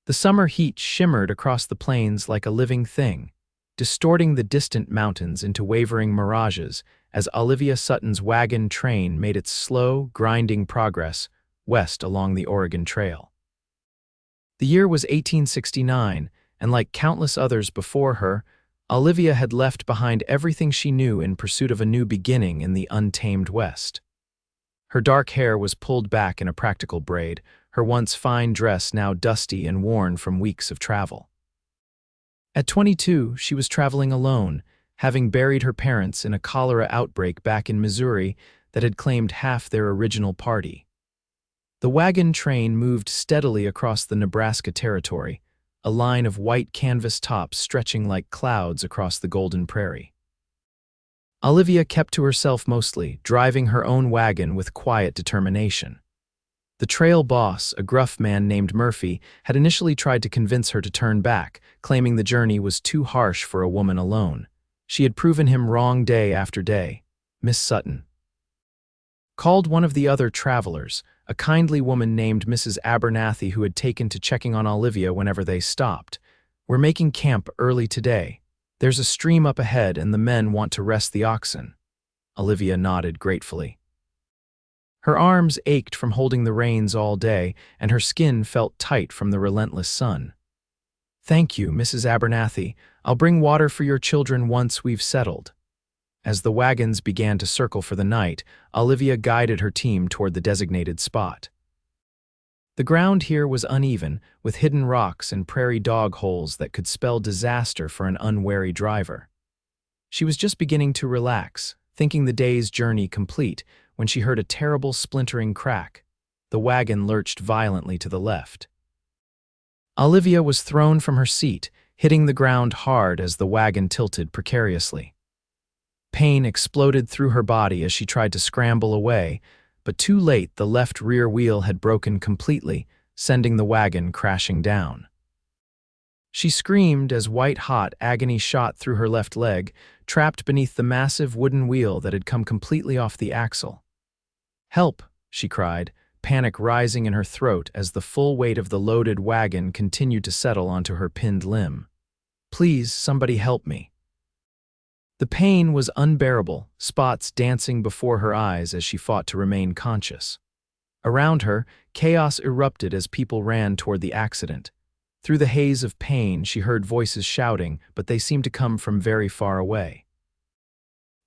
The summer heat shimmered across the plains like a living thing, distorting the distant mountains into wavering mirages as Olivia Sutton's wagon train made its slow, grinding progress west along the Oregon Trail. The year was 1869, and like countless others before her, Olivia had left behind everything she knew in pursuit of a new beginning in the untamed West. Her dark hair was pulled back in a practical braid, her once fine dress now dusty and worn from weeks of travel. At 22, she was traveling alone, having buried her parents in a cholera outbreak back in Missouri that had claimed half their original party. The wagon train moved steadily across the Nebraska Territory, a line of white canvas tops stretching like clouds across the golden prairie. Olivia kept to herself mostly, driving her own wagon with quiet determination. The trail boss, a gruff man named Murphy, had initially tried to convince her to turn back, claiming the journey was too harsh for a woman alone. She had proven him wrong day after day. Miss Sutton called one of the other travelers, a kindly woman named Mrs. Abernathy who had taken to checking on Olivia whenever they stopped. "We're making camp early today. There's a stream up ahead and the men want to rest the oxen." Olivia nodded gratefully. Her arms ached from holding the reins all day, and her skin felt tight from the relentless sun. "Thank you, Mrs. Abernathy. I'll bring water for your children once we've settled." As the wagons began to circle for the night, Olivia guided her team toward the designated spot. The ground here was uneven, with hidden rocks and prairie dog holes that could spell disaster for an unwary driver. She was just beginning to relax, thinking the day's journey complete, when she heard a terrible splintering crack. The wagon lurched violently to the left. Olivia was thrown from her seat, hitting the ground hard as the wagon tilted precariously. Pain exploded through her body as she tried to scramble away, but too late the left rear wheel had broken completely, sending the wagon crashing down. She screamed as white-hot agony shot through her left leg, trapped beneath the massive wooden wheel that had come completely off the axle. "Help!" she cried, panic rising in her throat as the full weight of the loaded wagon continued to settle onto her pinned limb. "Please, somebody help me." The pain was unbearable, spots dancing before her eyes as she fought to remain conscious. Around her, chaos erupted as people ran toward the accident. Through the haze of pain, she heard voices shouting, but they seemed to come from very far away.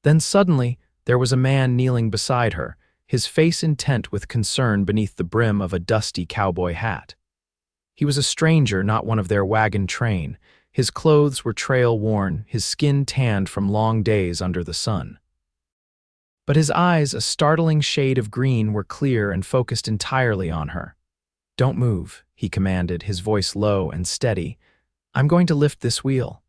Then suddenly, there was a man kneeling beside her, his face intent with concern beneath the brim of a dusty cowboy hat. He was a stranger, not one of their wagon train. His clothes were trail-worn, his skin tanned from long days under the sun. But his eyes, a startling shade of green, were clear and focused entirely on her. "Don't move," he commanded, his voice low and steady. "I'm going to lift this wheel."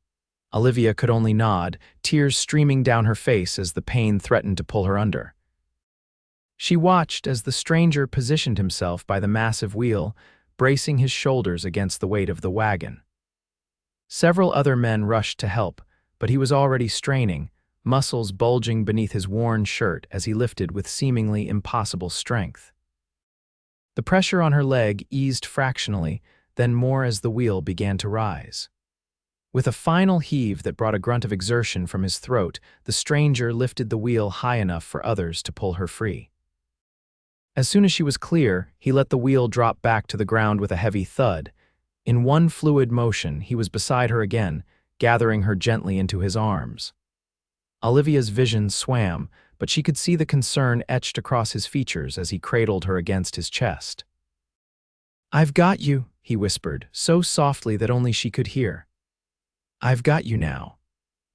Olivia could only nod, tears streaming down her face as the pain threatened to pull her under. She watched as the stranger positioned himself by the massive wheel, bracing his shoulders against the weight of the wagon. Several other men rushed to help, but he was already straining, muscles bulging beneath his worn shirt as he lifted with seemingly impossible strength. The pressure on her leg eased fractionally, then more as the wheel began to rise. With a final heave that brought a grunt of exertion from his throat, the stranger lifted the wheel high enough for others to pull her free. As soon as she was clear, he let the wheel drop back to the ground with a heavy thud. In one fluid motion, he was beside her again, gathering her gently into his arms. Olivia's vision swam, but she could see the concern etched across his features as he cradled her against his chest. "I've got you," he whispered, so softly that only she could hear. "I've got you now."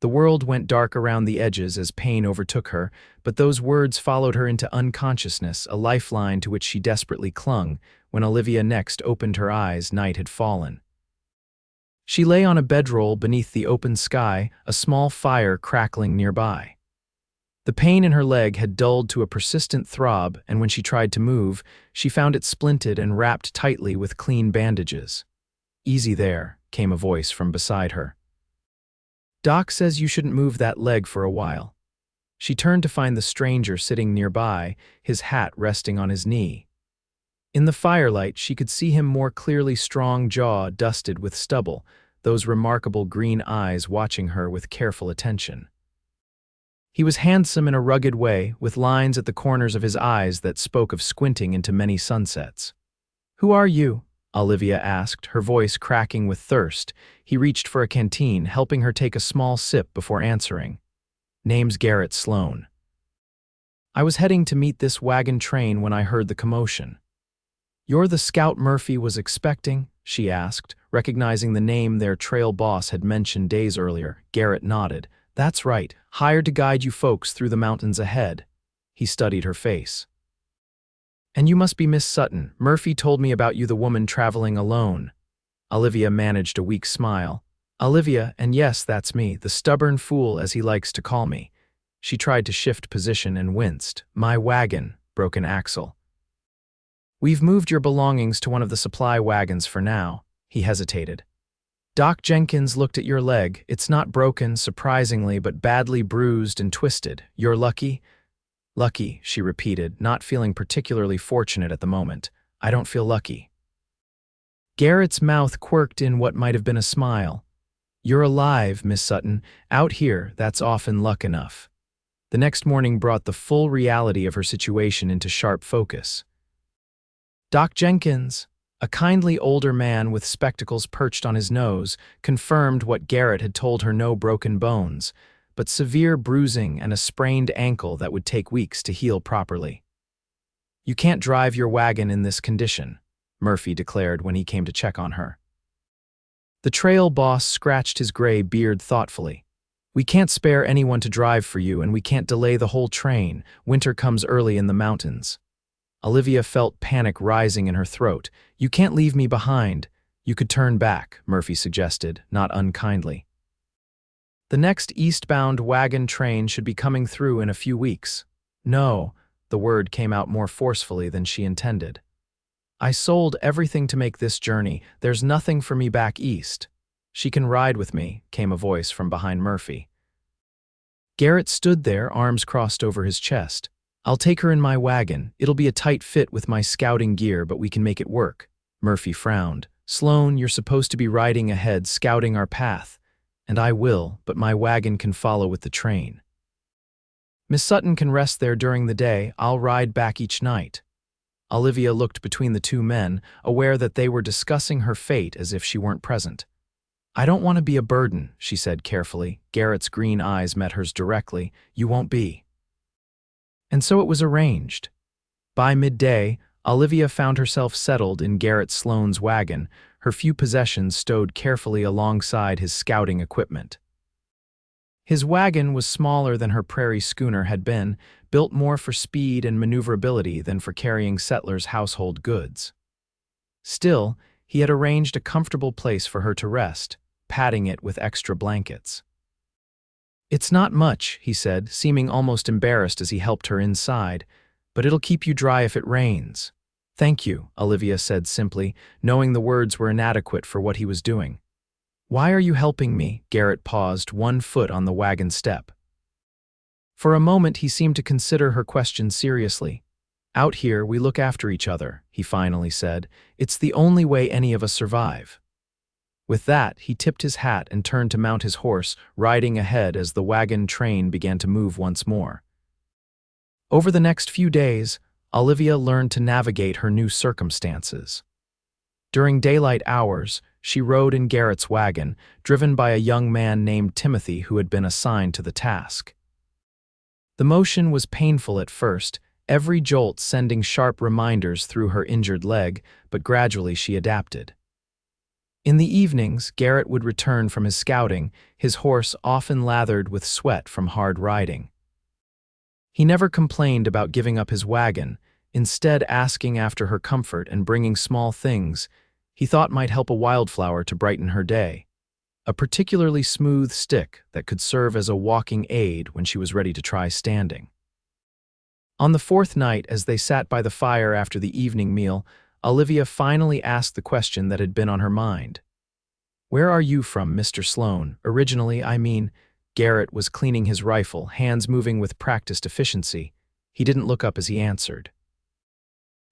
The world went dark around the edges as pain overtook her, but those words followed her into unconsciousness, a lifeline to which she desperately clung. When Olivia next opened her eyes, night had fallen. She lay on a bedroll beneath the open sky, a small fire crackling nearby. The pain in her leg had dulled to a persistent throb, and when she tried to move, she found it splinted and wrapped tightly with clean bandages. "Easy there," came a voice from beside her. "Doc says you shouldn't move that leg for a while." She turned to find the stranger sitting nearby, his hat resting on his knee. In the firelight, she could see him more clearly, strong jaw dusted with stubble, those remarkable green eyes watching her with careful attention. He was handsome in a rugged way, with lines at the corners of his eyes that spoke of squinting into many sunsets. "Who are you?" Olivia asked, her voice cracking with thirst. He reached for a canteen, helping her take a small sip before answering. "Name's Garrett Sloan. I was heading to meet this wagon train when I heard the commotion." "You're the scout Murphy was expecting?" she asked, recognizing the name their trail boss had mentioned days earlier. Garrett nodded. "That's right, hired to guide you folks through the mountains ahead." He studied her face. "And you must be Miss Sutton. Murphy told me about you, the woman traveling alone." Olivia managed a weak smile. "Olivia, and yes, that's me, the stubborn fool as he likes to call me." She tried to shift position and winced. "My wagon, broken axle." "We've moved your belongings to one of the supply wagons for now." He hesitated. "Doc Jenkins looked at your leg. It's not broken, surprisingly, but badly bruised and twisted. You're lucky?" "Lucky," she repeated, not feeling particularly fortunate at the moment. "I don't feel lucky." Garrett's mouth quirked in what might have been a smile. "You're alive, Miss Sutton. Out here, that's often luck enough." The next morning brought the full reality of her situation into sharp focus. Doc Jenkins, a kindly older man with spectacles perched on his nose, confirmed what Garrett had told her: no broken bones, but severe bruising and a sprained ankle that would take weeks to heal properly. "You can't drive your wagon in this condition," Murphy declared when he came to check on her. The trail boss scratched his gray beard thoughtfully. "We can't spare anyone to drive for you, and we can't delay the whole train. Winter comes early in the mountains." Olivia felt panic rising in her throat. "You can't leave me behind." "You could turn back," Murphy suggested, not unkindly. "The next eastbound wagon train should be coming through in a few weeks." "No," the word came out more forcefully than she intended. "I sold everything to make this journey. There's nothing for me back east." "She can ride with me," came a voice from behind Murphy. Garrett stood there, arms crossed over his chest. "I'll take her in my wagon. It'll be a tight fit with my scouting gear, but we can make it work." Murphy frowned. "Sloan, you're supposed to be riding ahead, scouting our path. And I will, but my wagon can follow with the train. Miss Sutton can rest there during the day. I'll ride back each night." Olivia looked between the two men, aware that they were discussing her fate as if she weren't present. "I don't want to be a burden," she said carefully. Garrett's green eyes met hers directly. "You won't be." And so it was arranged. By midday, Olivia found herself settled in Garrett Sloan's wagon, her few possessions stowed carefully alongside his scouting equipment. His wagon was smaller than her prairie schooner had been, built more for speed and maneuverability than for carrying settlers' household goods. Still, he had arranged a comfortable place for her to rest, padding it with extra blankets. "It's not much," he said, seeming almost embarrassed as he helped her inside, "but it'll keep you dry if it rains." "Thank you," Olivia said simply, knowing the words were inadequate for what he was doing. "Why are you helping me?" Garrett paused, one foot on the wagon step. For a moment he seemed to consider her question seriously. "Out here, we look after each other," he finally said. "It's the only way any of us survive." With that, he tipped his hat and turned to mount his horse, riding ahead as the wagon train began to move once more. Over the next few days, Olivia learned to navigate her new circumstances. During daylight hours, she rode in Garrett's wagon, driven by a young man named Timothy who had been assigned to the task. The motion was painful at first, every jolt sending sharp reminders through her injured leg, but gradually she adapted. In the evenings, Garrett would return from his scouting, his horse often lathered with sweat from hard riding. He never complained about giving up his wagon, instead asking after her comfort and bringing small things he thought might help a wildflower to brighten her day. A particularly smooth stick that could serve as a walking aid when she was ready to try standing. On the fourth night, as they sat by the fire after the evening meal, Olivia finally asked the question that had been on her mind. "Where are you from, Mr. Sloan? Originally, I mean." Garrett was cleaning his rifle, hands moving with practiced efficiency. He didn't look up as he answered.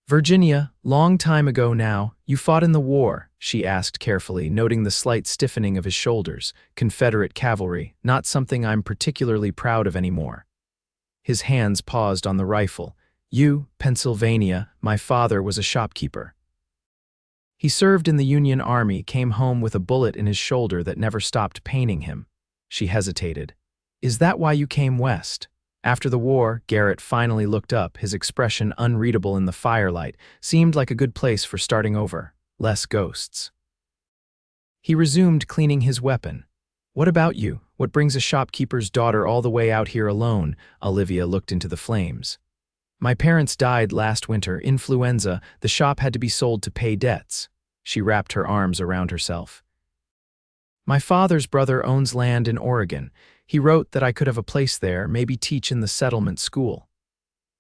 Virginia, long time ago now, you fought in the war, she asked carefully, noting the slight stiffening of his shoulders. Confederate cavalry, not something I'm particularly proud of anymore. His hands paused on the rifle. You, Pennsylvania, my father was a shopkeeper. He served in the Union Army, came home with a bullet in his shoulder that never stopped paining him. She hesitated. Is that why you came west? After the war, Garrett finally looked up, his expression unreadable in the firelight. Seemed like a good place for starting over. Less ghosts. He resumed cleaning his weapon. What about you? What brings a shopkeeper's daughter all the way out here alone? Olivia looked into the flames. My parents died last winter, influenza. The shop had to be sold to pay debts. She wrapped her arms around herself. My father's brother owns land in Oregon. He wrote that I could have a place there, maybe teach in the settlement school.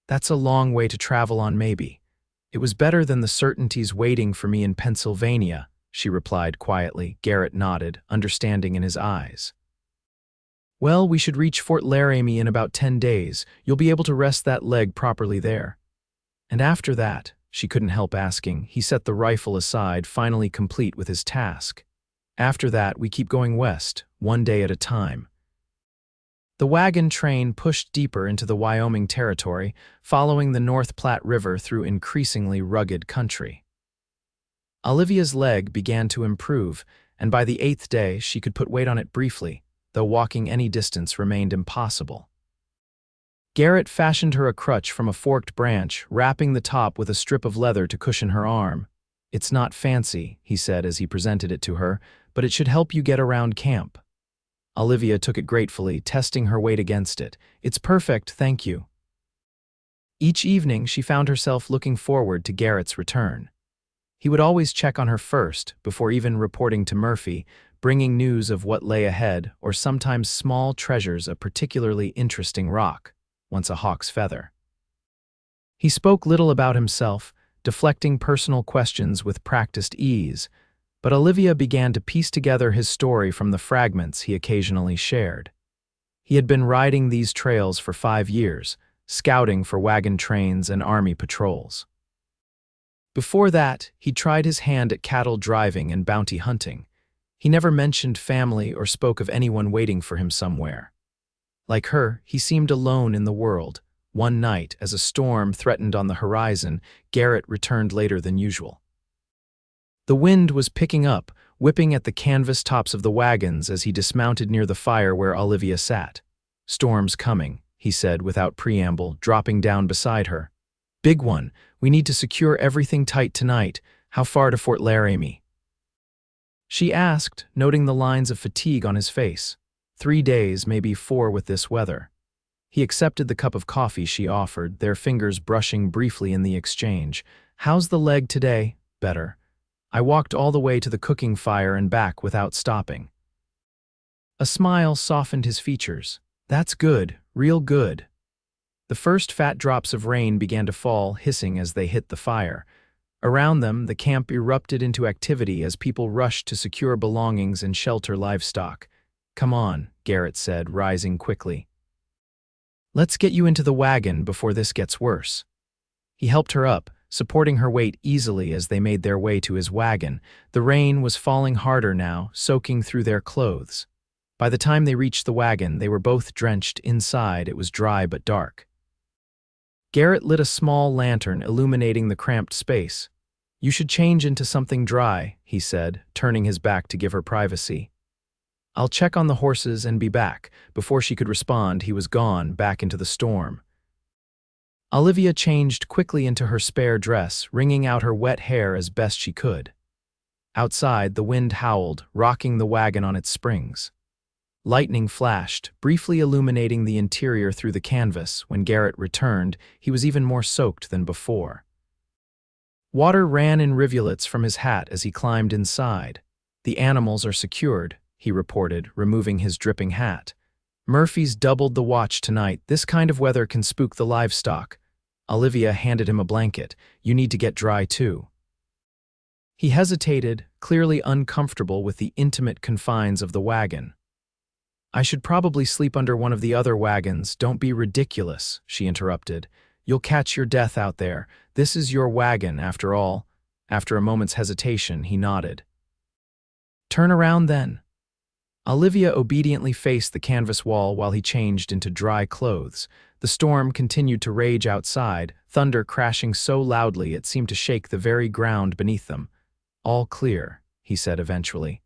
That's a long way to travel on, maybe. It was better than the certainties waiting for me in Pennsylvania, she replied quietly. Garrett nodded, understanding in his eyes. Well, we should reach Fort Laramie in about 10 days. You'll be able to rest that leg properly there. And after that, she couldn't help asking, he set the rifle aside, finally complete with his task. After that, we keep going west, one day at a time. The wagon train pushed deeper into the Wyoming Territory, following the North Platte River through increasingly rugged country. Olivia's leg began to improve, and by the 8th day she could put weight on it briefly, though walking any distance remained impossible. Garrett fashioned her a crutch from a forked branch, wrapping the top with a strip of leather to cushion her arm. It's not fancy, he said as he presented it to her, but it should help you get around camp. Olivia took it gratefully, testing her weight against it. It's perfect, thank you. Each evening she found herself looking forward to Garrett's return. He would always check on her first, before even reporting to Murphy, bringing news of what lay ahead, or sometimes small treasures, a particularly interesting rock, once a hawk's feather. He spoke little about himself, deflecting personal questions with practiced ease, but Olivia began to piece together his story from the fragments he occasionally shared. He had been riding these trails for 5 years, scouting for wagon trains and army patrols. Before that, he'd tried his hand at cattle driving and bounty hunting. He never mentioned family or spoke of anyone waiting for him somewhere. Like her, he seemed alone in the world. One night, as a storm threatened on the horizon, Garrett returned later than usual. The wind was picking up, whipping at the canvas tops of the wagons as he dismounted near the fire where Olivia sat. Storm's coming, he said without preamble, dropping down beside her. Big one, we need to secure everything tight tonight. How far to Fort Laramie? She asked, noting the lines of fatigue on his face. 3 days, maybe 4 with this weather. He accepted the cup of coffee she offered, their fingers brushing briefly in the exchange. How's the leg today? Better. I walked all the way to the cooking fire and back without stopping. A smile softened his features. That's good, real good. The first fat drops of rain began to fall, hissing as they hit the fire. Around them, the camp erupted into activity as people rushed to secure belongings and shelter livestock. Come on, Garrett said, rising quickly. Let's get you into the wagon before this gets worse. He helped her up, supporting her weight easily as they made their way to his wagon. The rain was falling harder now, soaking through their clothes. By the time they reached the wagon, they were both drenched inside. It was dry but dark. Garrett lit a small lantern, illuminating the cramped space. You should change into something dry, he said, turning his back to give her privacy. I'll check on the horses and be back. Before she could respond, he was gone, back into the storm. Olivia changed quickly into her spare dress, wringing out her wet hair as best she could. Outside, the wind howled, rocking the wagon on its springs. Lightning flashed, briefly illuminating the interior through the canvas. When Garrett returned, he was even more soaked than before. Water ran in rivulets from his hat as he climbed inside. The animals are secured, he reported, removing his dripping hat. Murphy's doubled the watch tonight. This kind of weather can spook the livestock. Olivia handed him a blanket. You need to get dry too. He hesitated, clearly uncomfortable with the intimate confines of the wagon. I should probably sleep under one of the other wagons. Don't be ridiculous, she interrupted. You'll catch your death out there. This is your wagon, after all." After a moment's hesitation, he nodded. "Turn around then." Olivia obediently faced the canvas wall while he changed into dry clothes. The storm continued to rage outside, thunder crashing so loudly it seemed to shake the very ground beneath them. "All clear," he said eventually.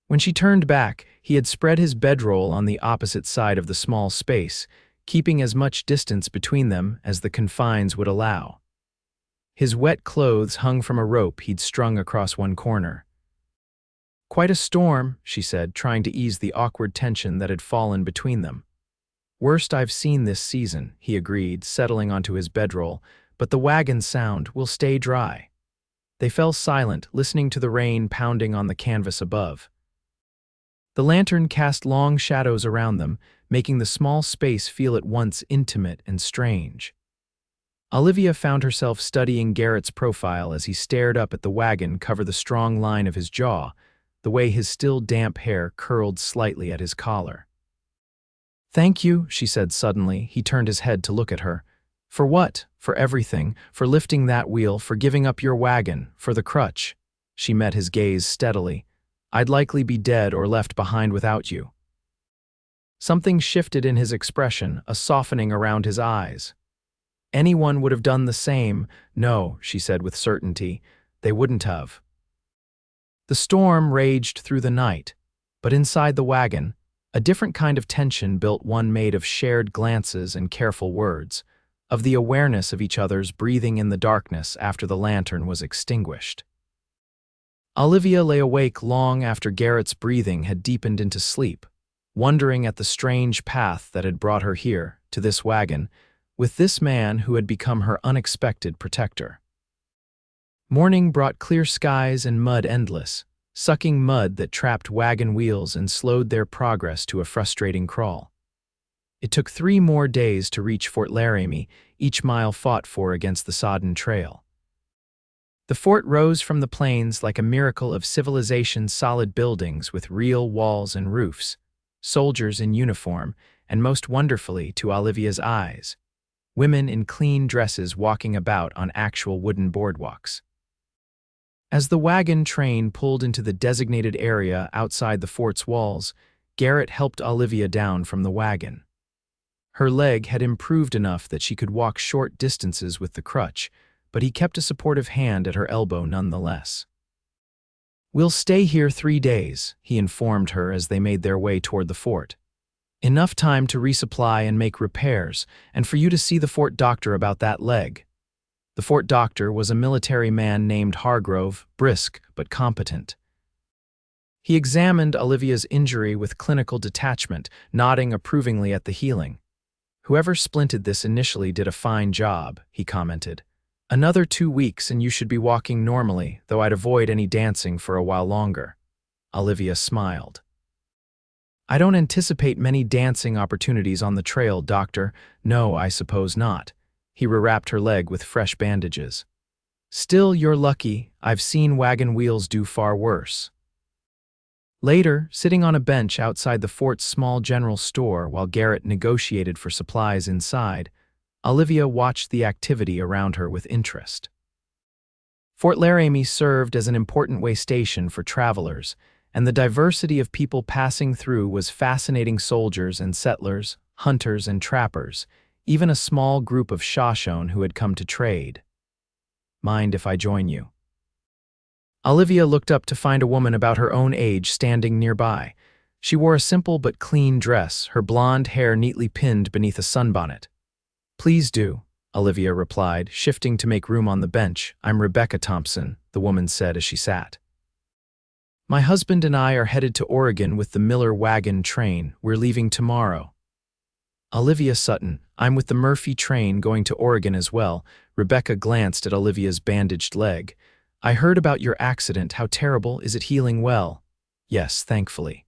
When she turned back, he had spread his bedroll on the opposite side of the small space, keeping as much distance between them as the confines would allow. His wet clothes hung from a rope he'd strung across one corner. "Quite a storm," she said, trying to ease the awkward tension that had fallen between them. "Worst I've seen this season," he agreed, settling onto his bedroll, "but the wagon sound will stay dry." They fell silent, listening to the rain pounding on the canvas above. The lantern cast long shadows around them, making the small space feel at once intimate and strange. Olivia found herself studying Garrett's profile as he stared up at the wagon cover the strong line of his jaw, the way his still damp hair curled slightly at his collar. "Thank you," she said suddenly. He turned his head to look at her. "For what? For everything. For lifting that wheel, for giving up your wagon, for the crutch." She met his gaze steadily. "I'd likely be dead or left behind without you." Something shifted in his expression, a softening around his eyes. "Anyone would have done the same." "No," she said with certainty, "they wouldn't have." The storm raged through the night, but inside the wagon, a different kind of tension built, one made of shared glances and careful words, of the awareness of each other's breathing in the darkness after the lantern was extinguished. Olivia lay awake long after Garrett's breathing had deepened into sleep, wondering at the strange path that had brought her here, to this wagon, with this man who had become her unexpected protector. Morning brought clear skies and mud endless, sucking mud that trapped wagon wheels and slowed their progress to a frustrating crawl. It took 3 more days to reach Fort Laramie, each mile fought for against the sodden trail. The fort rose from the plains like a miracle of civilization's solid buildings with real walls and roofs, soldiers in uniform, and most wonderfully to Olivia's eyes, women in clean dresses walking about on actual wooden boardwalks. As the wagon train pulled into the designated area outside the fort's walls, Garrett helped Olivia down from the wagon. Her leg had improved enough that she could walk short distances with the crutch, but he kept a supportive hand at her elbow nonetheless. "We'll stay here 3 days," he informed her as they made their way toward the fort. "Enough time to resupply and make repairs, and for you to see the fort doctor about that leg." The fort doctor was a military man named Hargrove, brisk but competent. He examined Olivia's injury with clinical detachment, nodding approvingly at the healing. "Whoever splinted this initially did a fine job," he commented. "Another 2 weeks and you should be walking normally, though I'd avoid any dancing for a while longer." Olivia smiled. "I don't anticipate many dancing opportunities on the trail, Doctor." "No, I suppose not." He rewrapped her leg with fresh bandages. "Still, you're lucky. I've seen wagon wheels do far worse." Later, sitting on a bench outside the fort's small general store while Garrett negotiated for supplies inside, Olivia watched the activity around her with interest. Fort Laramie served as an important way station for travelers, and the diversity of people passing through was fascinating. Soldiers and settlers, hunters and trappers, even a small group of Shoshone who had come to trade. "Mind if I join you?" Olivia looked up to find a woman about her own age standing nearby. She wore a simple but clean dress, her blonde hair neatly pinned beneath a sunbonnet. "Please do," Olivia replied, shifting to make room on the bench. "I'm Rebecca Thompson," the woman said as she sat. "My husband and I are headed to Oregon with the Miller wagon train. We're leaving tomorrow." "Olivia Sutton. I'm with the Murphy train going to Oregon as well." Rebecca glanced at Olivia's bandaged leg. "I heard about your accident. How terrible. Is it healing well?" "Yes, thankfully."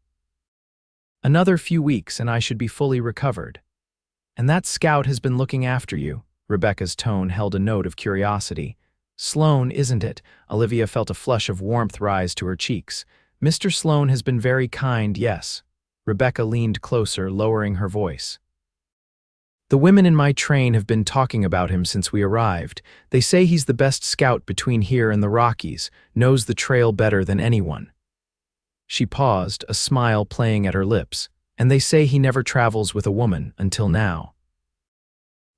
"Another few weeks and I should be fully recovered." "And that scout has been looking after you?" Rebecca's tone held a note of curiosity. "Sloan, isn't it?" Olivia felt a flush of warmth rise to her cheeks. "Mr. Sloan has been very kind, yes." Rebecca leaned closer, lowering her voice. The women in my train have been talking about him since we arrived. They say he's the best scout between here and the Rockies, knows the trail better than anyone." She paused, a smile playing at her lips. "And they say he never travels with a woman, until now."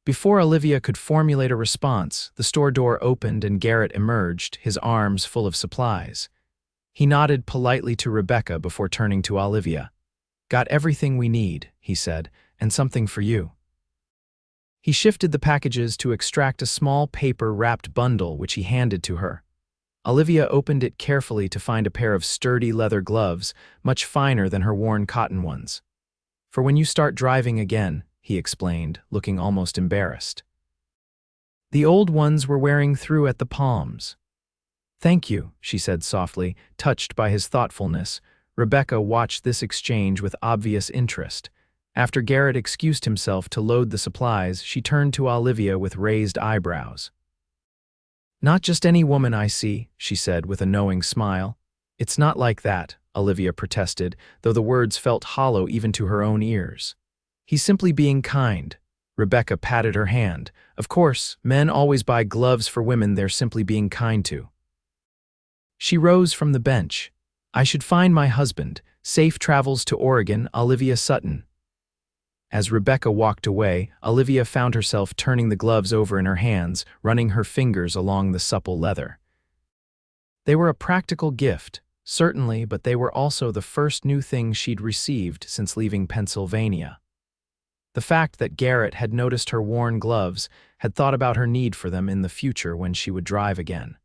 Before Olivia could formulate a response, the store door opened and Garrett emerged, his arms full of supplies. He nodded politely to Rebecca before turning to Olivia. "Got everything we need," he said, "and something for you." He shifted the packages to extract a small paper-wrapped bundle which he handed to her. Olivia opened it carefully to find a pair of sturdy leather gloves, much finer than her worn cotton ones. "For when you start driving again," he explained, looking almost embarrassed. The old ones were wearing through at the palms. "Thank you," she said softly, touched by his thoughtfulness. Rebecca watched this exchange with obvious interest. After Garrett excused himself to load the supplies, she turned to Olivia with raised eyebrows. "Not just any woman I see," she said with a knowing smile. "It's not like that," Olivia protested, though the words felt hollow even to her own ears. "He's simply being kind." Rebecca patted her hand. "Of course, men always buy gloves for women they're simply being kind to." She rose from the bench. "I should find my husband. Safe travels to Oregon, Olivia Sutton." As Rebecca walked away, Olivia found herself turning the gloves over in her hands, running her fingers along the supple leather. They were a practical gift, certainly, but they were also the first new things she'd received since leaving Pennsylvania. The fact that Garrett had noticed her worn gloves, had thought about her need for them in the future when she would drive again.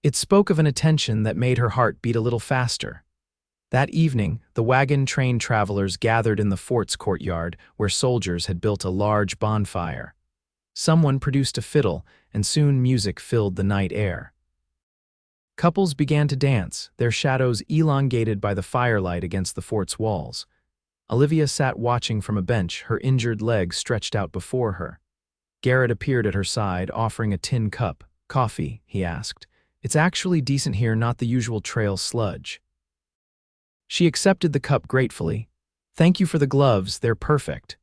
It spoke of an attention that made her heart beat a little faster. That evening, the wagon train travelers gathered in the fort's courtyard where soldiers had built a large bonfire. Someone produced a fiddle, and soon music filled the night air. Couples began to dance, their shadows elongated by the firelight against the fort's walls. Olivia sat watching from a bench, her injured legs stretched out before her. Garrett appeared at her side, offering a tin cup. "Coffee?" he asked. "It's actually decent here, not the usual trail sludge." She accepted the cup gratefully. "Thank you for the gloves, they're perfect."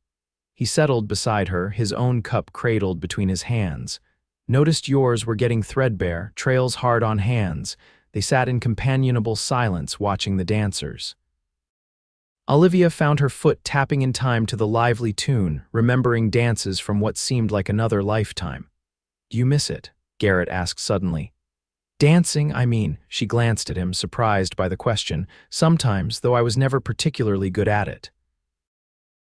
He settled beside her, his own cup cradled between his hands. "Noticed yours were getting threadbare, trails hard on hands." They sat in companionable silence, watching the dancers. Olivia found her foot tapping in time to the lively tune, remembering dances from what seemed like another lifetime. "Do you miss it?" Garrett asked suddenly. "Dancing, I mean." She glanced at him, surprised by the question. "Sometimes, though I was never particularly good at it."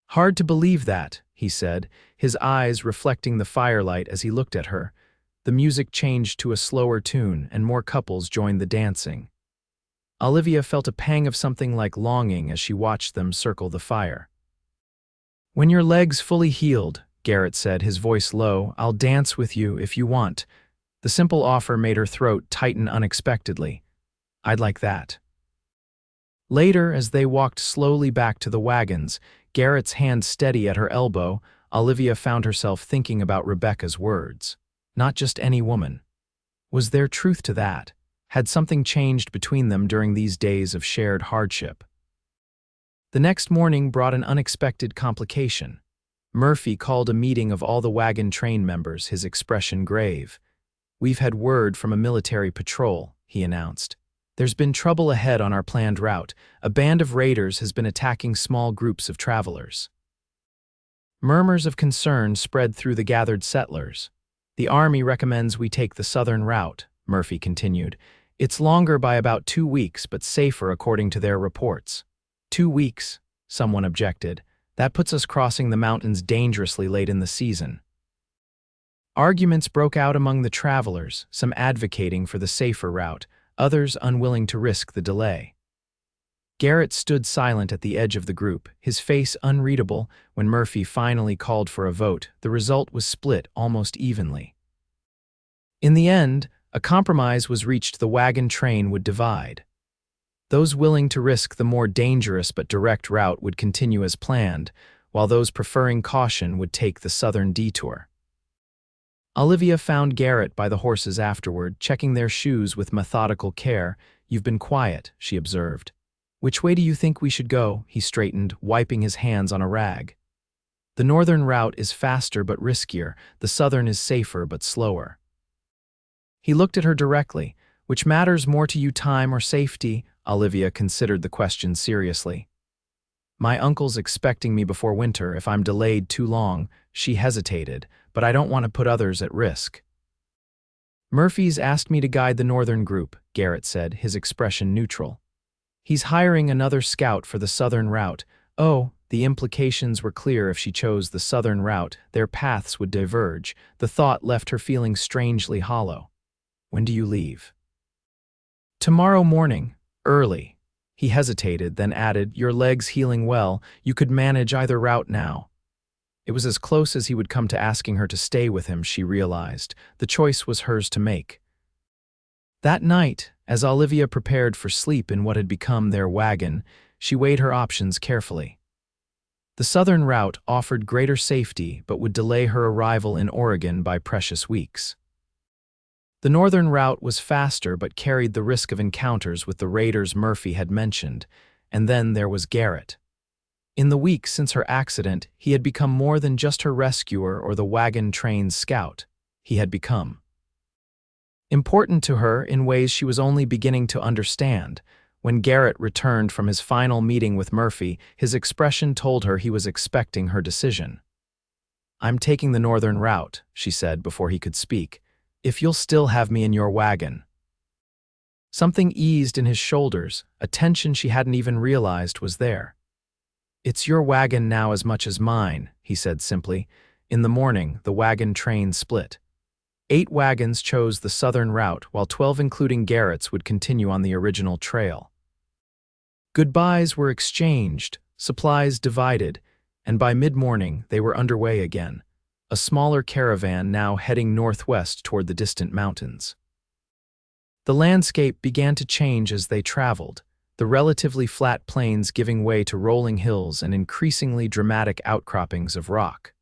"Hard to believe that," he said, his eyes reflecting the firelight as he looked at her. The music changed to a slower tune, and more couples joined the dancing. Olivia felt a pang of something like longing as she watched them circle the fire. "When your leg's fully healed," Garrett said, his voice low, "I'll dance with you if you want." The simple offer made her throat tighten unexpectedly. "I'd like that." Later, as they walked slowly back to the wagons, Garrett's hand steady at her elbow, Olivia found herself thinking about Rebecca's words. Not just any woman. Was there truth to that? Had something changed between them during these days of shared hardship? The next morning brought an unexpected complication. Murphy called a meeting of all the wagon train members, his expression grave. "We've had word from a military patrol," he announced. "There's been trouble ahead on our planned route. A band of raiders has been attacking small groups of travelers." Murmurs of concern spread through the gathered settlers. "The Army recommends we take the southern route," Murphy continued. "It's longer by about 2 weeks, but safer according to their reports." 2 weeks, someone objected. "That puts us crossing the mountains dangerously late in the season." Arguments broke out among the travelers, some advocating for the safer route, others unwilling to risk the delay. Garrett stood silent at the edge of the group, his face unreadable. When Murphy finally called for a vote, the result was split almost evenly. In the end, a compromise was reached. The wagon train would divide. Those willing to risk the more dangerous but direct route would continue as planned, while those preferring caution would take the southern detour. Olivia found Garrett by the horses afterward, checking their shoes with methodical care. "You've been quiet," she observed. "Which way do you think we should go?" He straightened, wiping his hands on a rag. The northern route is faster but riskier, the southern is safer but slower. He looked at her directly. Which matters more to you, time or safety? Olivia considered the question seriously. My uncle's expecting me before winter. If I'm delayed too long, she hesitated, but I don't want to put others at risk. Murphy's asked me to guide the northern group, Garrett said, his expression neutral. He's hiring another scout for the southern route. Oh, the implications were clear. If she chose the southern route, their paths would diverge. The thought left her feeling strangely hollow. When do you leave? Tomorrow morning, early. He hesitated, then added, your leg's healing well, you could manage either route now. It was as close as he would come to asking her to stay with him, she realized. The choice was hers to make. That night, as Olivia prepared for sleep in what had become their wagon, she weighed her options carefully. The southern route offered greater safety but would delay her arrival in Oregon by precious weeks. The northern route was faster but carried the risk of encounters with the raiders Murphy had mentioned, and then there was Garrett. In the weeks since her accident, he had become more than just her rescuer or the wagon train's scout. He had become important to her in ways she was only beginning to understand. When Garrett returned from his final meeting with Murphy, his expression told her he was expecting her decision. I'm taking the northern route, she said before he could speak, if you'll still have me in your wagon. Something eased in his shoulders, a tension she hadn't even realized was there. It's your wagon now as much as mine, he said simply. In the morning, the wagon train split. 8 wagons chose the southern route, while 12 including Garrett's would continue on the original trail. Goodbyes were exchanged, supplies divided, and by mid-morning they were underway again, a smaller caravan now heading northwest toward the distant mountains. The landscape began to change as they traveled, the relatively flat plains giving way to rolling hills and increasingly dramatic outcroppings of rock.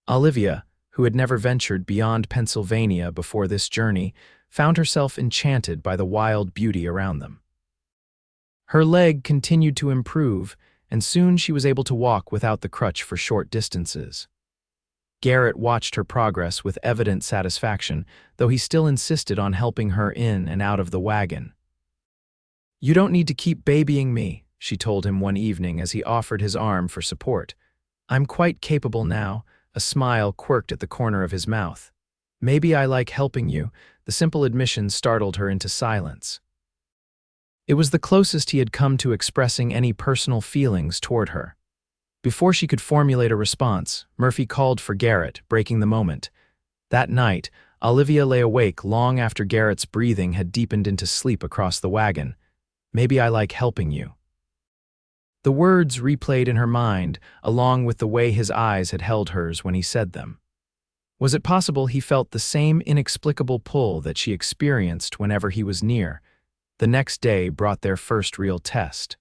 Olivia, who had never ventured beyond Pennsylvania before this journey, found herself enchanted by the wild beauty around them. Her leg continued to improve, and soon she was able to walk without the crutch for short distances. Garrett watched her progress with evident satisfaction, though he still insisted on helping her in and out of the wagon. You don't need to keep babying me, she told him one evening as he offered his arm for support. I'm quite capable now. A smile quirked at the corner of his mouth. Maybe I like helping you. The simple admission startled her into silence. It was the closest he had come to expressing any personal feelings toward her. Before she could formulate a response, Murphy called for Garrett, breaking the moment. That night, Olivia lay awake long after Garrett's breathing had deepened into sleep across the wagon. Maybe I like helping you. The words replayed in her mind, along with the way his eyes had held hers when he said them. Was it possible he felt the same inexplicable pull that she experienced whenever he was near? The next day brought their first real test.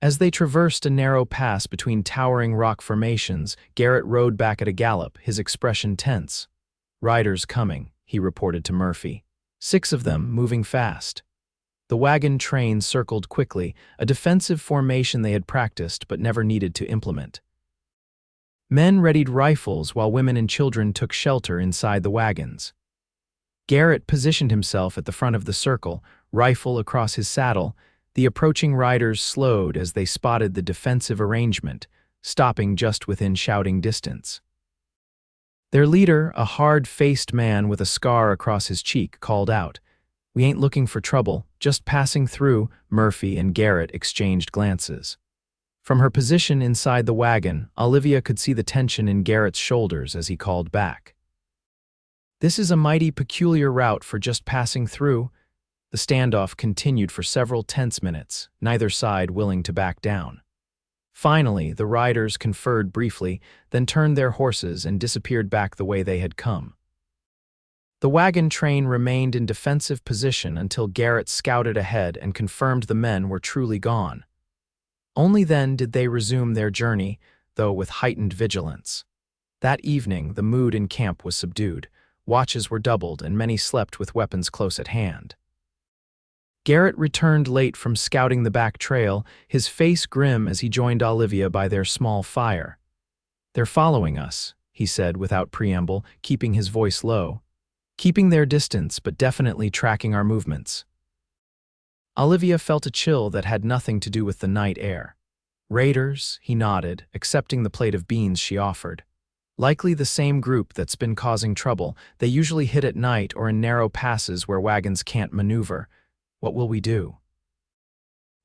As they traversed a narrow pass between towering rock formations, Garrett rode back at a gallop, his expression tense. Riders coming, he reported to Murphy. 6 of them, moving fast. The wagon train circled quickly, a defensive formation they had practiced but never needed to implement. Men readied rifles while women and children took shelter inside the wagons. Garrett positioned himself at the front of the circle, rifle across his saddle. The approaching riders slowed as they spotted the defensive arrangement, stopping just within shouting distance. Their leader, a hard-faced man with a scar across his cheek, called out, "We ain't looking for trouble, just passing through." Murphy and Garrett exchanged glances. From her position inside the wagon, Olivia could see the tension in Garrett's shoulders as he called back. This is a mighty peculiar route for just passing through. The standoff continued for several tense minutes, neither side willing to back down. Finally, the riders conferred briefly, then turned their horses and disappeared back the way they had come. The wagon train remained in defensive position until Garrett scouted ahead and confirmed the men were truly gone. Only then did they resume their journey, though with heightened vigilance. That evening, the mood in camp was subdued. Watches were doubled, and many slept with weapons close at hand. Garrett returned late from scouting the back trail, his face grim as he joined Olivia by their small fire. "They're following us," he said without preamble, keeping his voice low. "Keeping their distance, but definitely tracking our movements." Olivia felt a chill that had nothing to do with the night air. "Raiders," he nodded, accepting the plate of beans she offered. "Likely the same group that's been causing trouble. They usually hit at night or in narrow passes where wagons can't maneuver. What will we do?"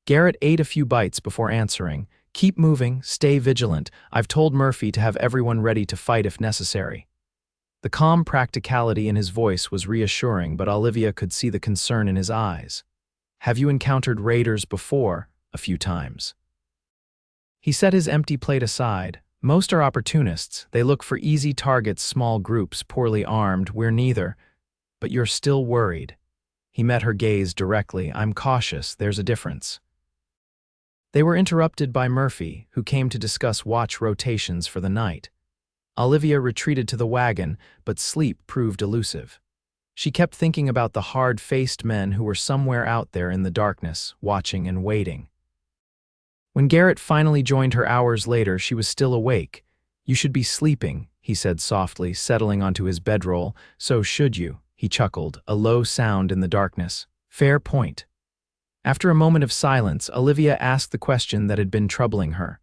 Garrett ate a few bites before answering. "Keep moving, stay vigilant. I've told Murphy to have everyone ready to fight if necessary." The calm practicality in his voice was reassuring, but Olivia could see the concern in his eyes. "Have you encountered raiders before?" "A few times." He set his empty plate aside. "Most are opportunists. They look for easy targets, small groups, poorly armed. We're neither. But you're still worried." He met her gaze directly. "I'm cautious. There's a difference." They were interrupted by Murphy, who came to discuss watch rotations for the night. Olivia retreated to the wagon, but sleep proved elusive. She kept thinking about the hard-faced men who were somewhere out there in the darkness, watching and waiting. When Garrett finally joined her hours later, she was still awake. "You should be sleeping," he said softly, settling onto his bedroll. "So should you," he chuckled, a low sound in the darkness. "Fair point." After a moment of silence, Olivia asked the question that had been troubling her.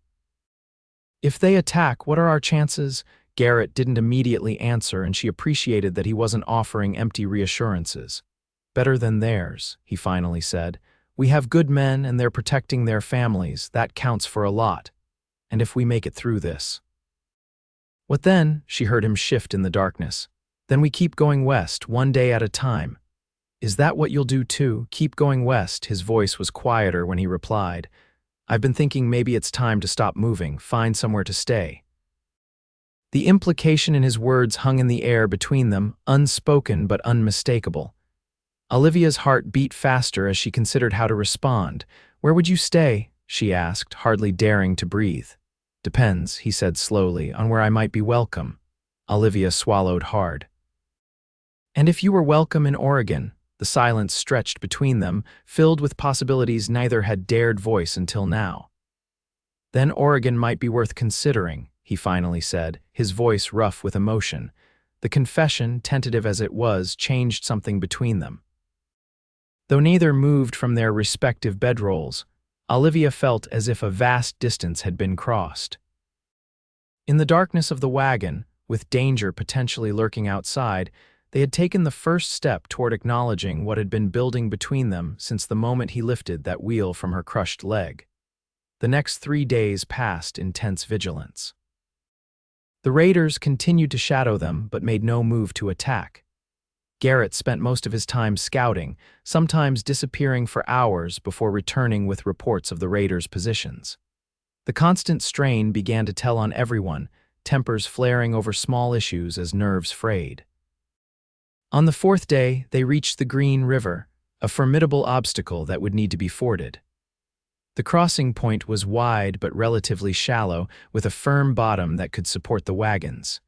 "If they attack, what are our chances?" Garrett didn't immediately answer, and she appreciated that he wasn't offering empty reassurances. "Better than theirs," he finally said. "We have good men and they're protecting their families. That counts for a lot. And if we make it through this." "What then?" she heard him shift in the darkness. "Then we keep going west, one day at a time." "Is that what you'll do too? Keep going west?" His voice was quieter when he replied. "I've been thinking maybe it's time to stop moving, find somewhere to stay." The implication in his words hung in the air between them, unspoken but unmistakable. Olivia's heart beat faster as she considered how to respond. "Where would you stay?" she asked, hardly daring to breathe. "Depends," he said slowly, "on where I might be welcome." Olivia swallowed hard. "And if you were welcome in Oregon?" The silence stretched between them, filled with possibilities neither had dared voice until now. "Then Oregon might be worth considering," he finally said, his voice rough with emotion. The confession, tentative as it was, changed something between them. Though neither moved from their respective bedrolls, Olivia felt as if a vast distance had been crossed. In the darkness of the wagon, with danger potentially lurking outside, they had taken the first step toward acknowledging what had been building between them since the moment he lifted that wheel from her crushed leg. The next 3 days passed in tense vigilance. The raiders continued to shadow them, but made no move to attack. Garrett spent most of his time scouting, sometimes disappearing for hours before returning with reports of the raiders' positions. The constant strain began to tell on everyone, tempers flaring over small issues as nerves frayed. On the 4th day, they reached the Green River, a formidable obstacle that would need to be forded. The crossing point was wide but relatively shallow, with a firm bottom that could support the wagons.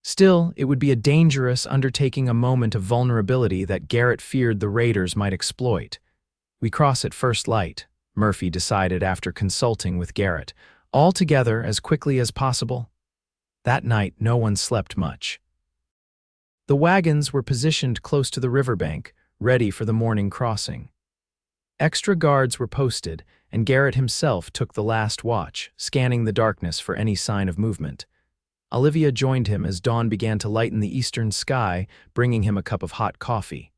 Still, it would be a dangerous undertaking, a moment of vulnerability that Garrett feared the raiders might exploit. "We cross at first light," Murphy decided after consulting with Garrett. "All together as quickly as possible." That night, no one slept much. The wagons were positioned close to the riverbank, ready for the morning crossing. Extra guards were posted, and Garrett himself took the last watch, scanning the darkness for any sign of movement. Olivia joined him as dawn began to lighten the eastern sky, bringing him a cup of hot coffee.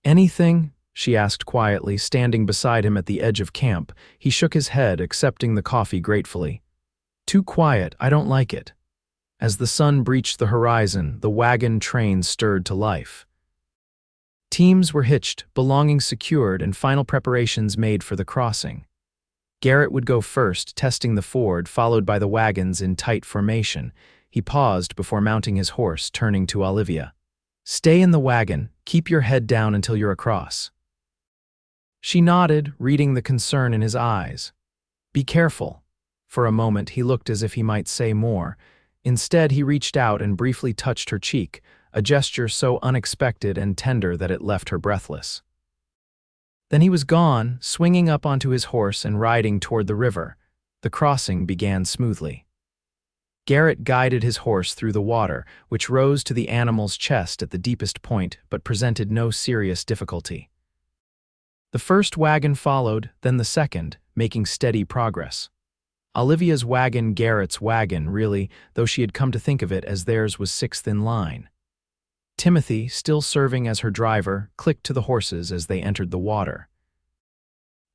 "Anything?" she asked quietly, standing beside him at the edge of camp. He shook his head, accepting the coffee gratefully. "Too quiet, I don't like it." As the sun breached the horizon, the wagon train stirred to life. Teams were hitched, belongings secured, and final preparations made for the crossing. Garrett would go first, testing the ford, followed by the wagons in tight formation. He paused before mounting his horse, turning to Olivia. "Stay in the wagon, keep your head down until you're across." She nodded, reading the concern in his eyes. "Be careful." For a moment, he looked as if he might say more. Instead, he reached out and briefly touched her cheek, a gesture so unexpected and tender that it left her breathless. Then he was gone, swinging up onto his horse and riding toward the river. The crossing began smoothly. Garrett guided his horse through the water, which rose to the animal's chest at the deepest point but presented no serious difficulty. The first wagon followed, then the second, making steady progress. Olivia's wagon, Garrett's wagon, really, though she had come to think of it as theirs, was sixth in line. Timothy, still serving as her driver, clicked to the horses as they entered the water.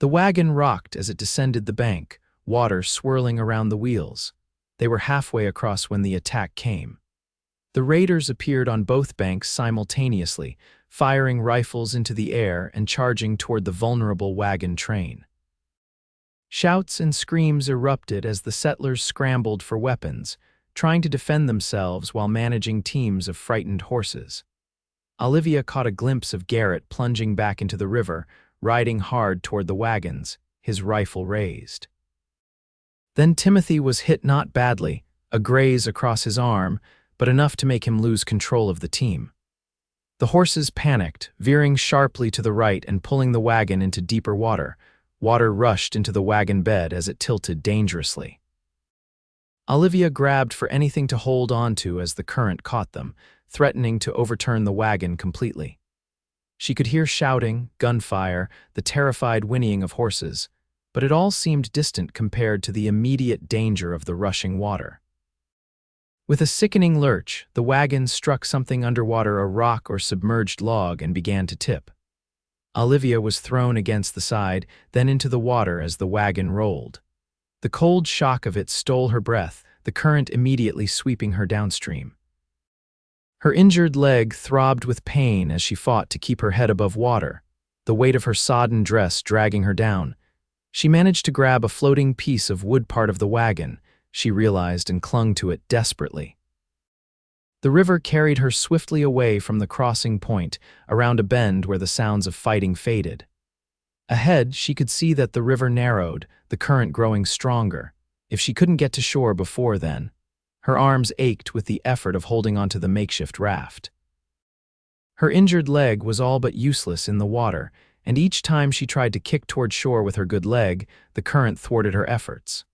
The wagon rocked as it descended the bank, water swirling around the wheels. They were halfway across when the attack came. The raiders appeared on both banks simultaneously, firing rifles into the air and charging toward the vulnerable wagon train. Shouts and screams erupted as the settlers scrambled for weapons, trying to defend themselves while managing teams of frightened horses. Olivia caught a glimpse of Garrett plunging back into the river, riding hard toward the wagons, his rifle raised. Then Timothy was hit, not badly, a graze across his arm, but enough to make him lose control of the team. The horses panicked, veering sharply to the right and pulling the wagon into deeper water. Water rushed into the wagon bed as it tilted dangerously. Olivia grabbed for anything to hold on to as the current caught them, threatening to overturn the wagon completely. She could hear shouting, gunfire, the terrified whinnying of horses, but it all seemed distant compared to the immediate danger of the rushing water. With a sickening lurch, the wagon struck something underwater, a rock or submerged log, and began to tip. Olivia was thrown against the side, then into the water as the wagon rolled. The cold shock of it stole her breath, the current immediately sweeping her downstream. Her injured leg throbbed with pain as she fought to keep her head above water, the weight of her sodden dress dragging her down. She managed to grab a floating piece of wood part of the wagon, she realized, and clung to it desperately. The river carried her swiftly away from the crossing point, around a bend where the sounds of fighting faded. Ahead, she could see that the river narrowed, the current growing stronger. If she couldn't get to shore before then, her arms ached with the effort of holding onto the makeshift raft. Her injured leg was all but useless in the water, and each time she tried to kick toward shore with her good leg, the current thwarted her efforts.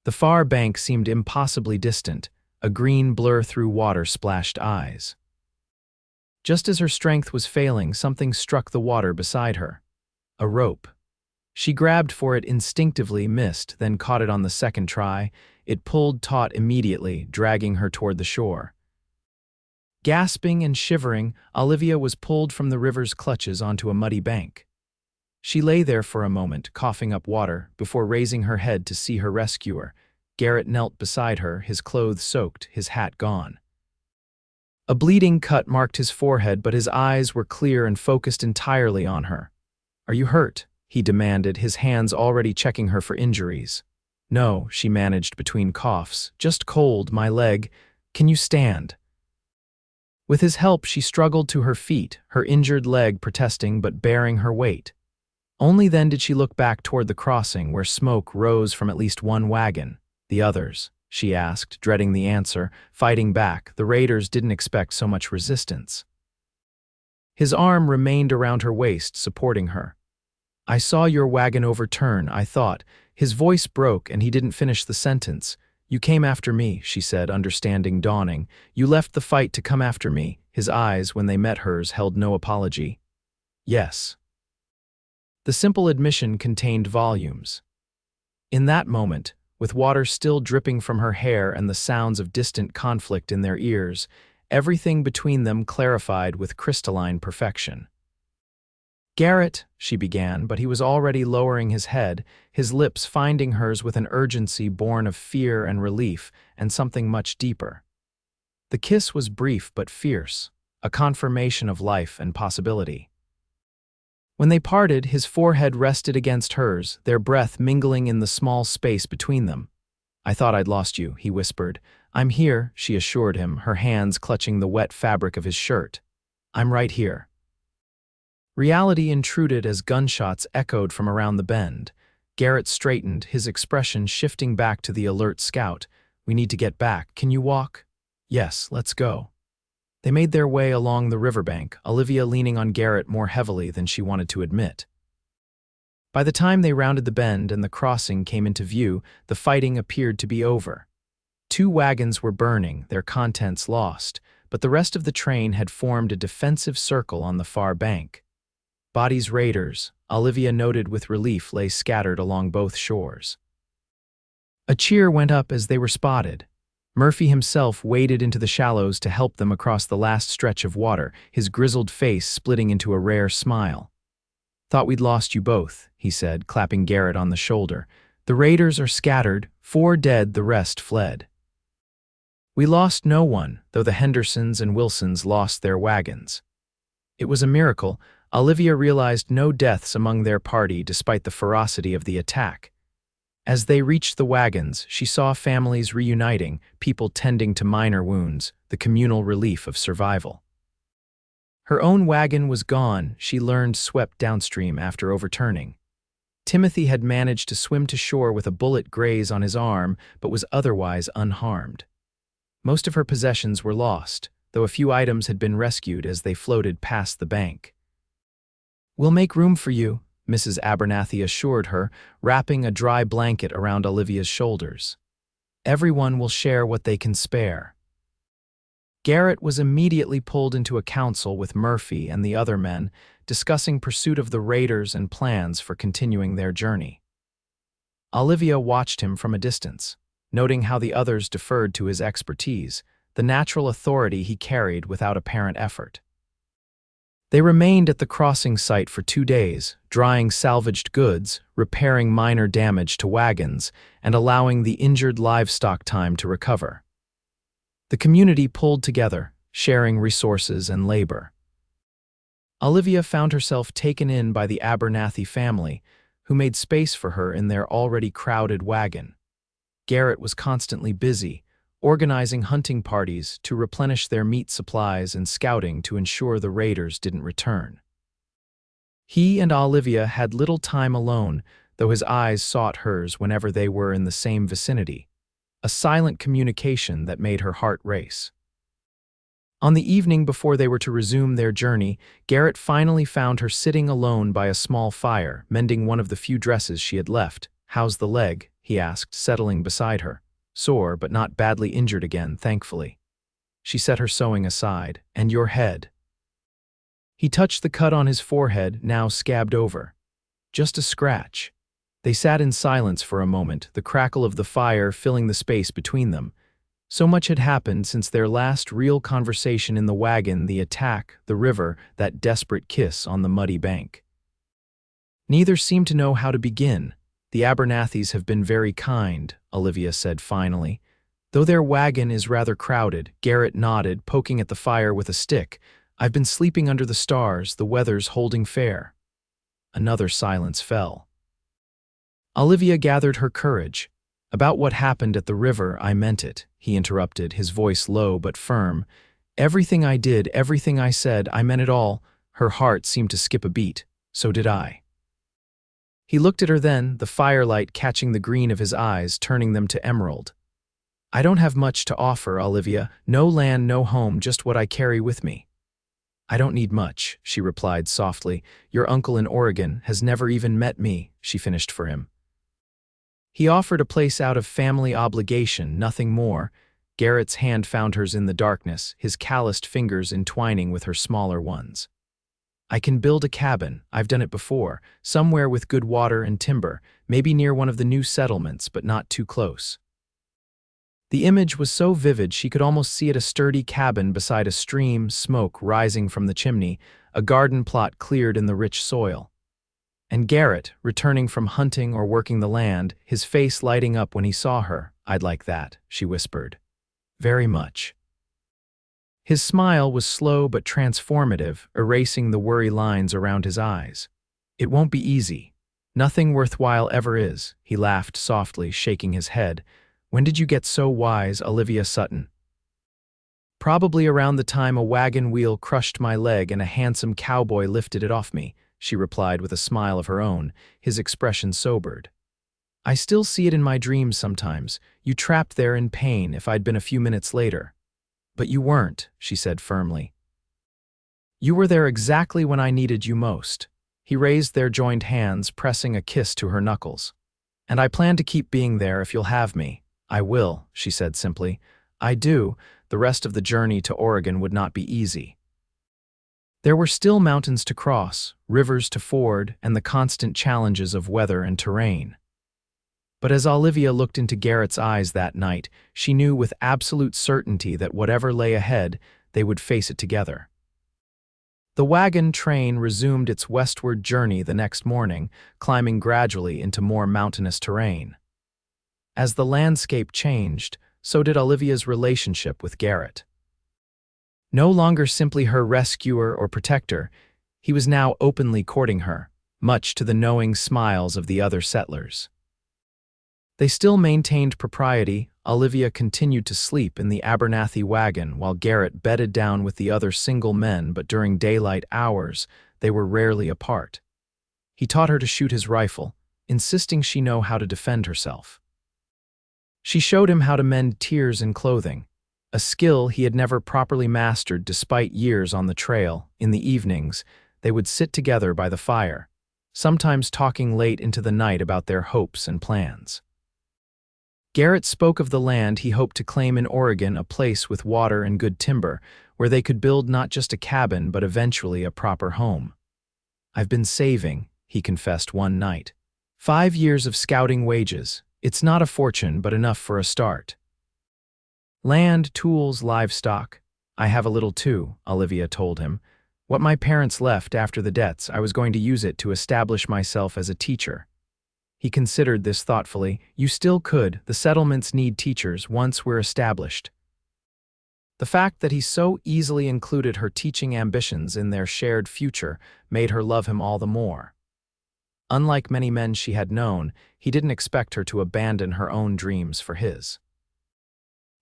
The far bank seemed impossibly distant, a green blur through water-splashed eyes. Just as her strength was failing, something struck the water beside her. A rope. She grabbed for it instinctively, missed, then caught it on the second try. It pulled taut immediately, dragging her toward the shore. Gasping and shivering, Olivia was pulled from the river's clutches onto a muddy bank. She lay there for a moment, coughing up water, before raising her head to see her rescuer. Garrett knelt beside her, his clothes soaked, his hat gone. A bleeding cut marked his forehead, but his eyes were clear and focused entirely on her. "Are you hurt?" he demanded, his hands already checking her for injuries. "No," she managed between coughs. "Just cold, my leg. Can you stand?" With his help, she struggled to her feet, her injured leg protesting but bearing her weight. Only then did she look back toward the crossing, where smoke rose from at least one wagon. "The others?" she asked, dreading the answer, fighting back. The raiders didn't expect so much resistance. His arm remained around her waist, supporting her. "I saw your wagon overturn, I thought." His voice broke and he didn't finish the sentence. "You came after me," she said, understanding dawning. "You left the fight to come after me." His eyes, when they met hers, held no apology. "Yes." The simple admission contained volumes. In that moment, with water still dripping from her hair and the sounds of distant conflict in their ears, everything between them clarified with crystalline perfection. "Garrett," she began, but he was already lowering his head, his lips finding hers with an urgency born of fear and relief, and something much deeper. The kiss was brief but fierce, a confirmation of life and possibility. When they parted, his forehead rested against hers, their breath mingling in the small space between them. "I thought I'd lost you," he whispered. "I'm here," she assured him, her hands clutching the wet fabric of his shirt. "I'm right here." Reality intruded as gunshots echoed from around the bend. Garrett straightened, his expression shifting back to the alert scout. "We need to get back. Can you walk?" "Yes, let's go." They made their way along the riverbank, Olivia leaning on Garrett more heavily than she wanted to admit. By the time they rounded the bend and the crossing came into view, the fighting appeared to be over. 2 wagons were burning, their contents lost, but the rest of the train had formed a defensive circle on the far bank. Bodies raiders, Olivia noted with relief, lay scattered along both shores. A cheer went up as they were spotted. Murphy himself waded into the shallows to help them across the last stretch of water, his grizzled face splitting into a rare smile. "Thought we'd lost you both," he said, clapping Garrett on the shoulder. "The raiders are scattered, 4 dead, the rest fled." "We lost no one, though the Hendersons and Wilsons lost their wagons." It was a miracle. Olivia realized no deaths among their party despite the ferocity of the attack. As they reached the wagons, she saw families reuniting, people tending to minor wounds, the communal relief of survival. Her own wagon was gone, she learned, swept downstream after overturning. Timothy had managed to swim to shore with a bullet graze on his arm, but was otherwise unharmed. Most of her possessions were lost, though a few items had been rescued as they floated past the bank. "We'll make room for you," Mrs. Abernathy assured her, wrapping a dry blanket around Olivia's shoulders. "Everyone will share what they can spare." Garrett was immediately pulled into a council with Murphy and the other men, discussing pursuit of the raiders and plans for continuing their journey. Olivia watched him from a distance, noting how the others deferred to his expertise, the natural authority he carried without apparent effort. They remained at the crossing site for 2 days, drying salvaged goods, repairing minor damage to wagons, and allowing the injured livestock time to recover. The community pulled together, sharing resources and labor. Olivia found herself taken in by the Abernathy family, who made space for her in their already crowded wagon. Garrett was constantly busy, organizing hunting parties to replenish their meat supplies and scouting to ensure the raiders didn't return. He and Olivia had little time alone, though his eyes sought hers whenever they were in the same vicinity, a silent communication that made her heart race. On the evening before they were to resume their journey, Garrett finally found her sitting alone by a small fire, mending one of the few dresses she had left. "How's the leg?" he asked, settling beside her. "Sore, but not badly injured again, thankfully." She set her sewing aside. "And your head?" He touched the cut on his forehead, now scabbed over. "Just a scratch." They sat in silence for a moment, the crackle of the fire filling the space between them. So much had happened since their last real conversation in the wagon, the attack, the river, that desperate kiss on the muddy bank. Neither seemed to know how to begin. "The Abernathys have been very kind," Olivia said finally. "Though their wagon is rather crowded," Garrett nodded, poking at the fire with a stick. "I've been sleeping under the stars, the weather's holding fair." Another silence fell. Olivia gathered her courage. "About what happened at the river, I meant it," he interrupted, his voice low but firm. "Everything I did, everything I said, I meant it all." Her heart seemed to skip a beat. "So did I." He looked at her then, the firelight catching the green of his eyes, turning them to emerald. "I don't have much to offer, Olivia. No land, no home, just what I carry with me." "I don't need much," she replied softly. "Your uncle in Oregon has never even met me," she finished for him. He offered a place out of family obligation, nothing more. Garrett's hand found hers in the darkness, his calloused fingers entwining with her smaller ones. "I can build a cabin, I've done it before, somewhere with good water and timber, maybe near one of the new settlements, but not too close." The image was so vivid she could almost see it, a sturdy cabin beside a stream, smoke rising from the chimney, a garden plot cleared in the rich soil. And Garrett, returning from hunting or working the land, his face lighting up when he saw her. "I'd like that," she whispered. "Very much." His smile was slow but transformative, erasing the worry lines around his eyes. "It won't be easy. Nothing worthwhile ever is," he laughed softly, shaking his head. "When did you get so wise, Olivia Sutton?" "Probably around the time a wagon wheel crushed my leg and a handsome cowboy lifted it off me," she replied with a smile of her own, his expression sobered. "I still see it in my dreams sometimes, you trapped there in pain if I'd been a few minutes later. But you weren't," she said firmly. "You were there exactly when I needed you most." He raised their joined hands, pressing a kiss to her knuckles. "And I plan to keep being there if you'll have me." "I will," she said simply. "I do. The rest of the journey to Oregon would not be easy." There were still mountains to cross, rivers to ford, and the constant challenges of weather and terrain. But as Olivia looked into Garrett's eyes that night, she knew with absolute certainty that whatever lay ahead, they would face it together. The wagon train resumed its westward journey the next morning, climbing gradually into more mountainous terrain. As the landscape changed, so did Olivia's relationship with Garrett. No longer simply her rescuer or protector, he was now openly courting her, much to the knowing smiles of the other settlers. They still maintained propriety. Olivia continued to sleep in the Abernathy wagon while Garrett bedded down with the other single men, but during daylight hours, they were rarely apart. He taught her to shoot his rifle, insisting she know how to defend herself. She showed him how to mend tears in clothing, a skill he had never properly mastered despite years on the trail. In the evenings, they would sit together by the fire, sometimes talking late into the night about their hopes and plans. Garrett spoke of the land he hoped to claim in Oregon, a place with water and good timber, where they could build not just a cabin but eventually a proper home. "I've been saving," he confessed one night. 5 years of scouting wages. It's not a fortune, but enough for a start. "Land, tools, livestock. I have a little too," Olivia told him. "What my parents left after the debts, I was going to use it to establish myself as a teacher." He considered this thoughtfully. "You still could. The settlements need teachers once we're established." The fact that he so easily included her teaching ambitions in their shared future made her love him all the more. Unlike many men she had known, he didn't expect her to abandon her own dreams for his.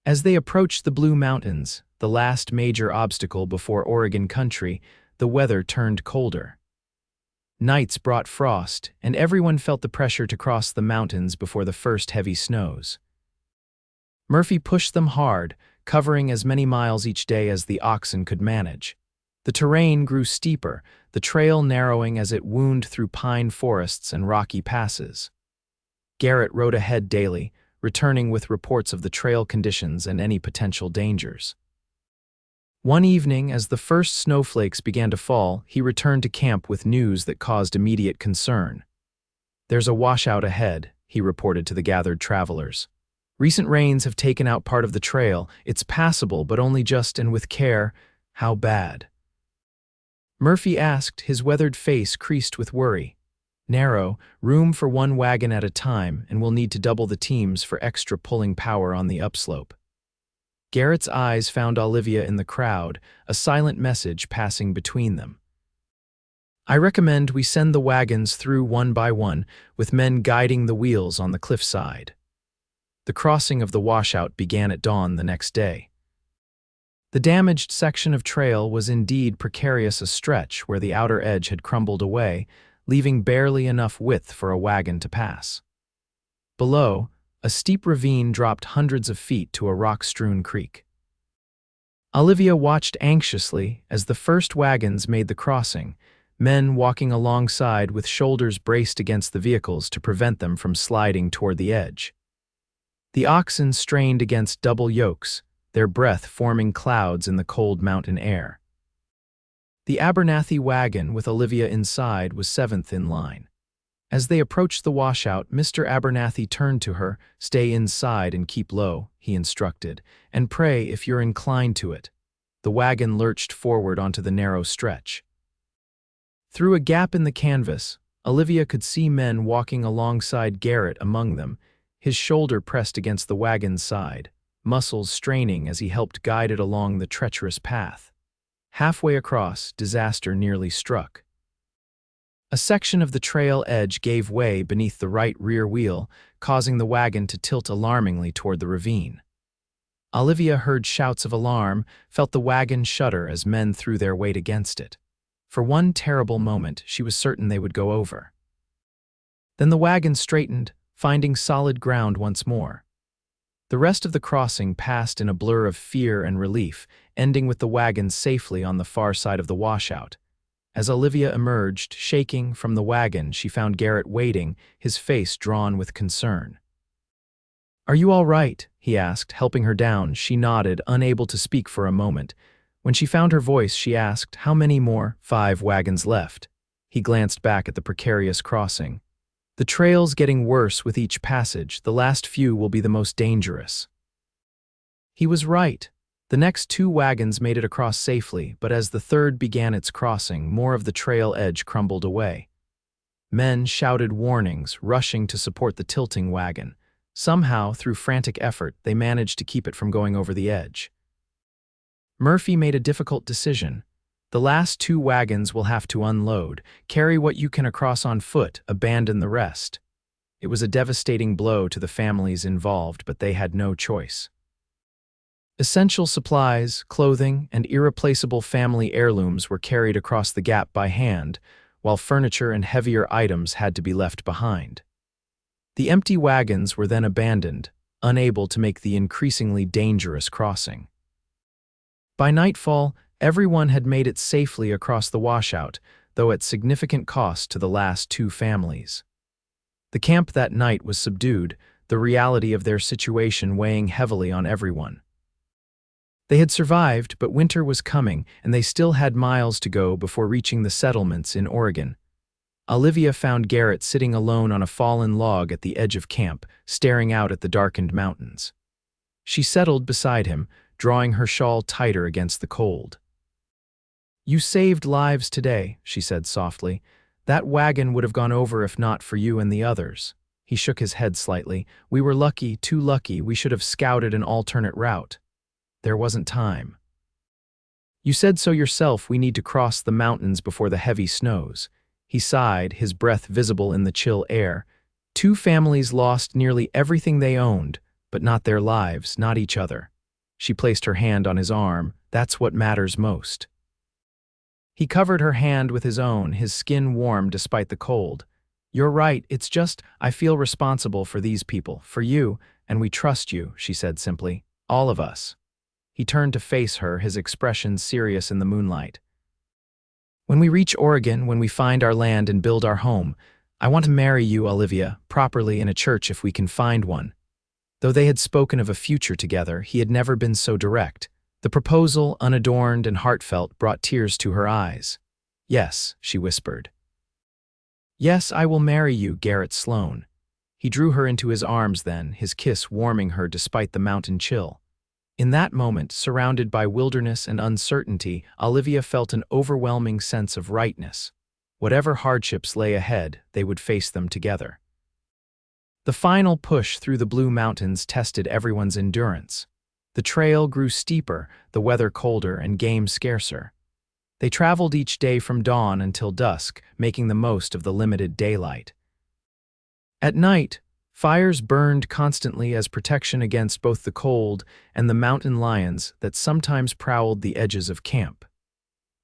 As they approached the Blue Mountains, the last major obstacle before Oregon country, the weather turned colder. Nights brought frost, and everyone felt the pressure to cross the mountains before the first heavy snows. Murphy pushed them hard, covering as many miles each day as the oxen could manage. The terrain grew steeper, the trail narrowing as it wound through pine forests and rocky passes. Garrett rode ahead daily, returning with reports of the trail conditions and any potential dangers. One evening, as the first snowflakes began to fall, he returned to camp with news that caused immediate concern. "There's a washout ahead," he reported to the gathered travelers. "Recent rains have taken out part of the trail. It's passable, but only just and with care." "How bad?" Murphy asked, his weathered face creased with worry. "Narrow, room for one wagon at a time, and we'll need to double the teams for extra pulling power on the upslope." Garrett's eyes found Olivia in the crowd, a silent message passing between them. "I recommend we send the wagons through one by one, with men guiding the wheels on the cliffside." The crossing of the washout began at dawn the next day. The damaged section of trail was indeed precarious, a stretch where the outer edge had crumbled away, leaving barely enough width for a wagon to pass. Below, a steep ravine dropped hundreds of feet to a rock-strewn creek. Olivia watched anxiously as the first wagons made the crossing, men walking alongside with shoulders braced against the vehicles to prevent them from sliding toward the edge. The oxen strained against double yokes, their breath forming clouds in the cold mountain air. The Abernathy wagon with Olivia inside was seventh in line. As they approached the washout, Mr. Abernathy turned to her. "Stay inside and keep low," he instructed, "and pray if you're inclined to it." The wagon lurched forward onto the narrow stretch. Through a gap in the canvas, Olivia could see men walking alongside Garrett among them, his shoulder pressed against the wagon's side, muscles straining as he helped guide it along the treacherous path. Halfway across, disaster nearly struck. A section of the trail edge gave way beneath the right rear wheel, causing the wagon to tilt alarmingly toward the ravine. Olivia heard shouts of alarm, felt the wagon shudder as men threw their weight against it. For one terrible moment, she was certain they would go over. Then the wagon straightened, finding solid ground once more. The rest of the crossing passed in a blur of fear and relief, ending with the wagon safely on the far side of the washout. As Olivia emerged, shaking, from the wagon, she found Garrett waiting, his face drawn with concern. "Are you all right?" he asked, helping her down. She nodded, unable to speak for a moment. When she found her voice, she asked, "How many more?" "5 wagons left." He glanced back at the precarious crossing. "The trail's getting worse with each passage. The last few will be the most dangerous." He was right. The next 2 wagons made it across safely, but as the third began its crossing, more of the trail edge crumbled away. Men shouted warnings, rushing to support the tilting wagon. Somehow, through frantic effort, they managed to keep it from going over the edge. Murphy made a difficult decision. The last 2 wagons will have to unload, carry what you can across on foot, abandon the rest. It was a devastating blow to the families involved, but they had no choice. Essential supplies, clothing, and irreplaceable family heirlooms were carried across the gap by hand, while furniture and heavier items had to be left behind. The empty wagons were then abandoned, unable to make the increasingly dangerous crossing. By nightfall, everyone had made it safely across the washout, though at significant cost to the last 2 families. The camp that night was subdued, the reality of their situation weighing heavily on everyone. They had survived, but winter was coming, and they still had miles to go before reaching the settlements in Oregon. Olivia found Garrett sitting alone on a fallen log at the edge of camp, staring out at the darkened mountains. She settled beside him, drawing her shawl tighter against the cold. "You saved lives today," she said softly. "That wagon would have gone over if not for you and the others." He shook his head slightly. "We were lucky, too lucky. We should have scouted an alternate route. There wasn't time." "You said so yourself. We need to cross the mountains before the heavy snows." He sighed, his breath visible in the chill air. 2 families lost nearly everything they owned, but not their lives, not each other. She placed her hand on his arm. "That's what matters most." He covered her hand with his own, his skin warm despite the cold. "You're right, it's just, I feel responsible for these people, for you, and we trust you," she said simply. "All of us." He turned to face her, his expression serious in the moonlight. "When we reach Oregon, when we find our land and build our home, I want to marry you, Olivia, properly in a church if we can find one." Though they had spoken of a future together, he had never been so direct. The proposal, unadorned and heartfelt, brought tears to her eyes. "Yes," she whispered. "Yes, I will marry you, Garrett Sloan." He drew her into his arms then, his kiss warming her despite the mountain chill. In that moment, surrounded by wilderness and uncertainty, Olivia felt an overwhelming sense of rightness. Whatever hardships lay ahead, they would face them together. The final push through the Blue Mountains tested everyone's endurance. The trail grew steeper, the weather colder, and game scarcer. They traveled each day from dawn until dusk, making the most of the limited daylight. At night, fires burned constantly as protection against both the cold and the mountain lions that sometimes prowled the edges of camp.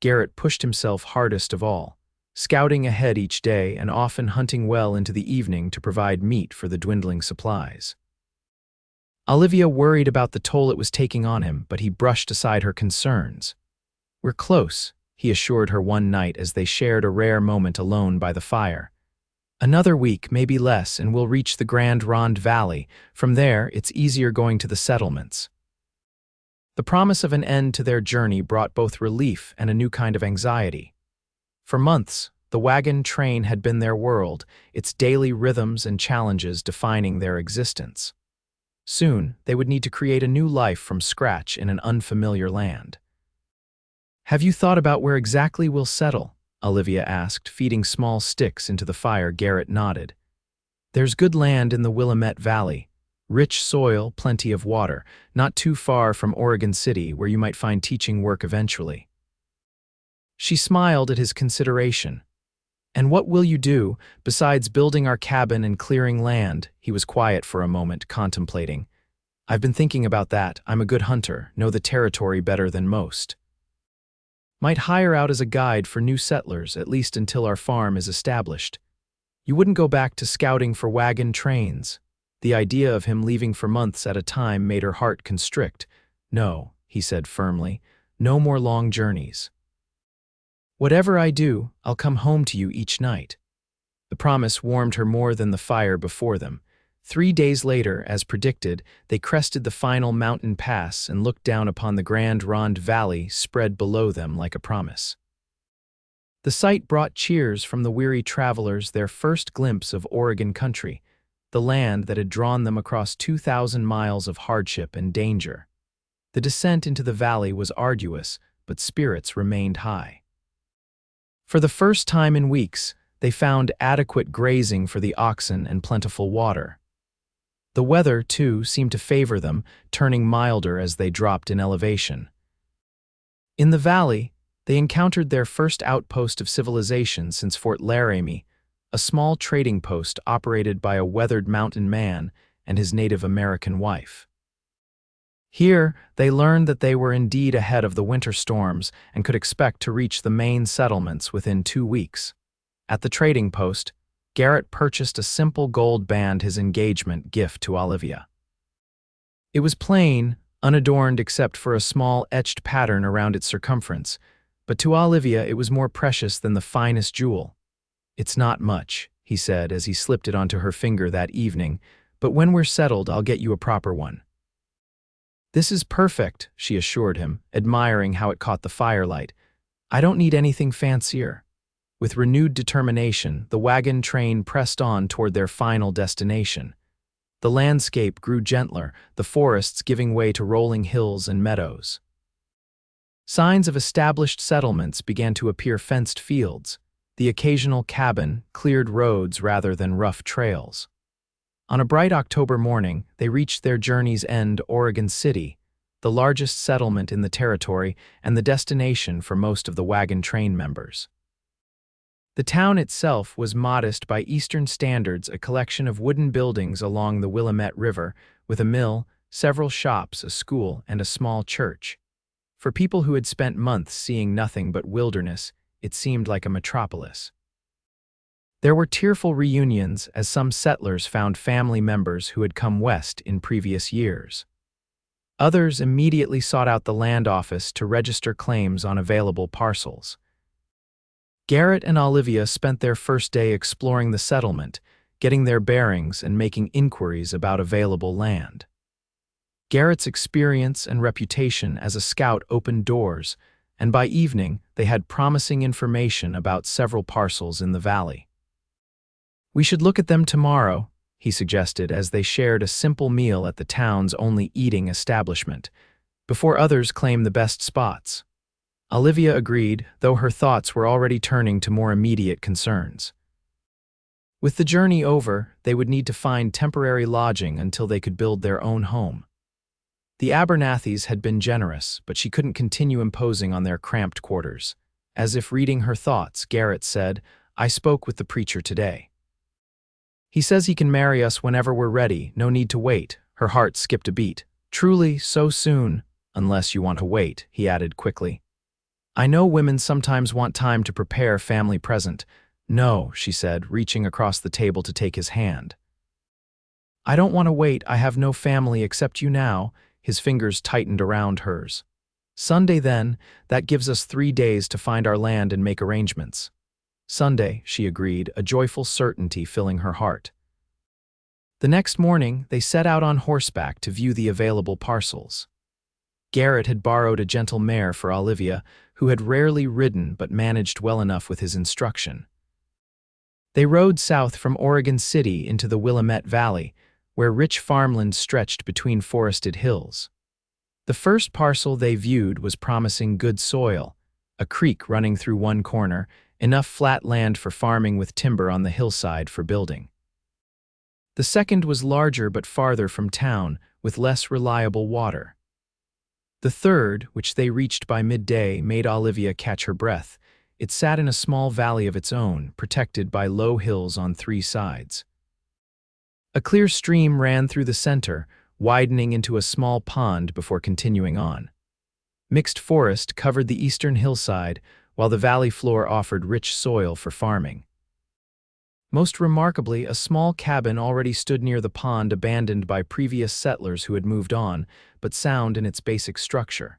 Garrett pushed himself hardest of all, scouting ahead each day and often hunting well into the evening to provide meat for the dwindling supplies. Olivia worried about the toll it was taking on him, but he brushed aside her concerns. "We're close," he assured her one night as they shared a rare moment alone by the fire. "Another week, maybe less, and we'll reach the Grand Ronde Valley. From there, it's easier going to the settlements." The promise of an end to their journey brought both relief and a new kind of anxiety. For months, the wagon train had been their world, its daily rhythms and challenges defining their existence. Soon, they would need to create a new life from scratch in an unfamiliar land. "Have you thought about where exactly we'll settle?" Olivia asked, feeding small sticks into the fire. Garrett nodded. "There's good land in the Willamette Valley. Rich soil, plenty of water, not too far from Oregon City, where you might find teaching work eventually." She smiled at his consideration. "And what will you do, besides building our cabin and clearing land?" He was quiet for a moment, contemplating. "I've been thinking about that. I'm a good hunter, know the territory better than most. Might hire out as a guide for new settlers, at least until our farm is established. You wouldn't go back to scouting for wagon trains." The idea of him leaving for months at a time made her heart constrict. "No," he said firmly, "no more long journeys. Whatever I do, I'll come home to you each night." The promise warmed her more than the fire before them. 3 days later, as predicted, they crested the final mountain pass and looked down upon the Grand Ronde Valley spread below them like a promise. The sight brought cheers from the weary travelers, their first glimpse of Oregon country, the land that had drawn them across 2,000 miles of hardship and danger. The descent into the valley was arduous, but spirits remained high. For the first time in weeks, they found adequate grazing for the oxen and plentiful water. The weather, too, seemed to favor them, turning milder as they dropped in elevation. In the valley, they encountered their first outpost of civilization since Fort Laramie, a small trading post operated by a weathered mountain man and his Native American wife. Here, they learned that they were indeed ahead of the winter storms and could expect to reach the main settlements within 2 weeks. At the trading post, Garrett purchased a simple gold band, his engagement gift to Olivia. It was plain, unadorned except for a small etched pattern around its circumference, but to Olivia it was more precious than the finest jewel. "It's not much," he said as he slipped it onto her finger that evening, "but when we're settled, I'll get you a proper one." "This is perfect," she assured him, admiring how it caught the firelight. "I don't need anything fancier." With renewed determination, the wagon train pressed on toward their final destination. The landscape grew gentler, the forests giving way to rolling hills and meadows. Signs of established settlements began to appear: fenced fields, the occasional cabin, cleared roads rather than rough trails. On a bright October morning, they reached their journey's end, Oregon City, the largest settlement in the territory and the destination for most of the wagon train members. The town itself was modest by Eastern standards, a collection of wooden buildings along the Willamette River, with a mill, several shops, a school, and a small church. For people who had spent months seeing nothing but wilderness, it seemed like a metropolis. There were tearful reunions as some settlers found family members who had come west in previous years. Others immediately sought out the land office to register claims on available parcels. Garrett and Olivia spent their first day exploring the settlement, getting their bearings and making inquiries about available land. Garrett's experience and reputation as a scout opened doors, and by evening they had promising information about several parcels in the valley. "We should look at them tomorrow," he suggested as they shared a simple meal at the town's only eating establishment, before others claimed the best spots. Olivia agreed, though her thoughts were already turning to more immediate concerns. With the journey over, they would need to find temporary lodging until they could build their own home. The Abernathys had been generous, but she couldn't continue imposing on their cramped quarters. As if reading her thoughts, Garrett said, "I spoke with the preacher today. He says he can marry us whenever we're ready, no need to wait." Her heart skipped a beat. "Truly, so soon?" "Unless you want to wait," he added quickly. "I know women sometimes want time to prepare family present." "No," she said, reaching across the table to take his hand. "I don't want to wait. I have no family except you now." His fingers tightened around hers. "Sunday then, that gives us 3 days to find our land and make arrangements." "Sunday," she agreed, a joyful certainty filling her heart. The next morning, they set out on horseback to view the available parcels. Garrett had borrowed a gentle mare for Olivia, who had rarely ridden but managed well enough with his instruction. They rode south from Oregon City into the Willamette Valley, where rich farmland stretched between forested hills. The first parcel they viewed was promising good soil, a creek running through one corner, enough flat land for farming with timber on the hillside for building. The second was larger but farther from town, with less reliable water. The third, which they reached by midday, made Olivia catch her breath. It sat in a small valley of its own, protected by low hills on 3 sides. A clear stream ran through the center, widening into a small pond before continuing on. Mixed forest covered the eastern hillside, while the valley floor offered rich soil for farming. Most remarkably, a small cabin already stood near the pond, abandoned by previous settlers who had moved on, but sound in its basic structure.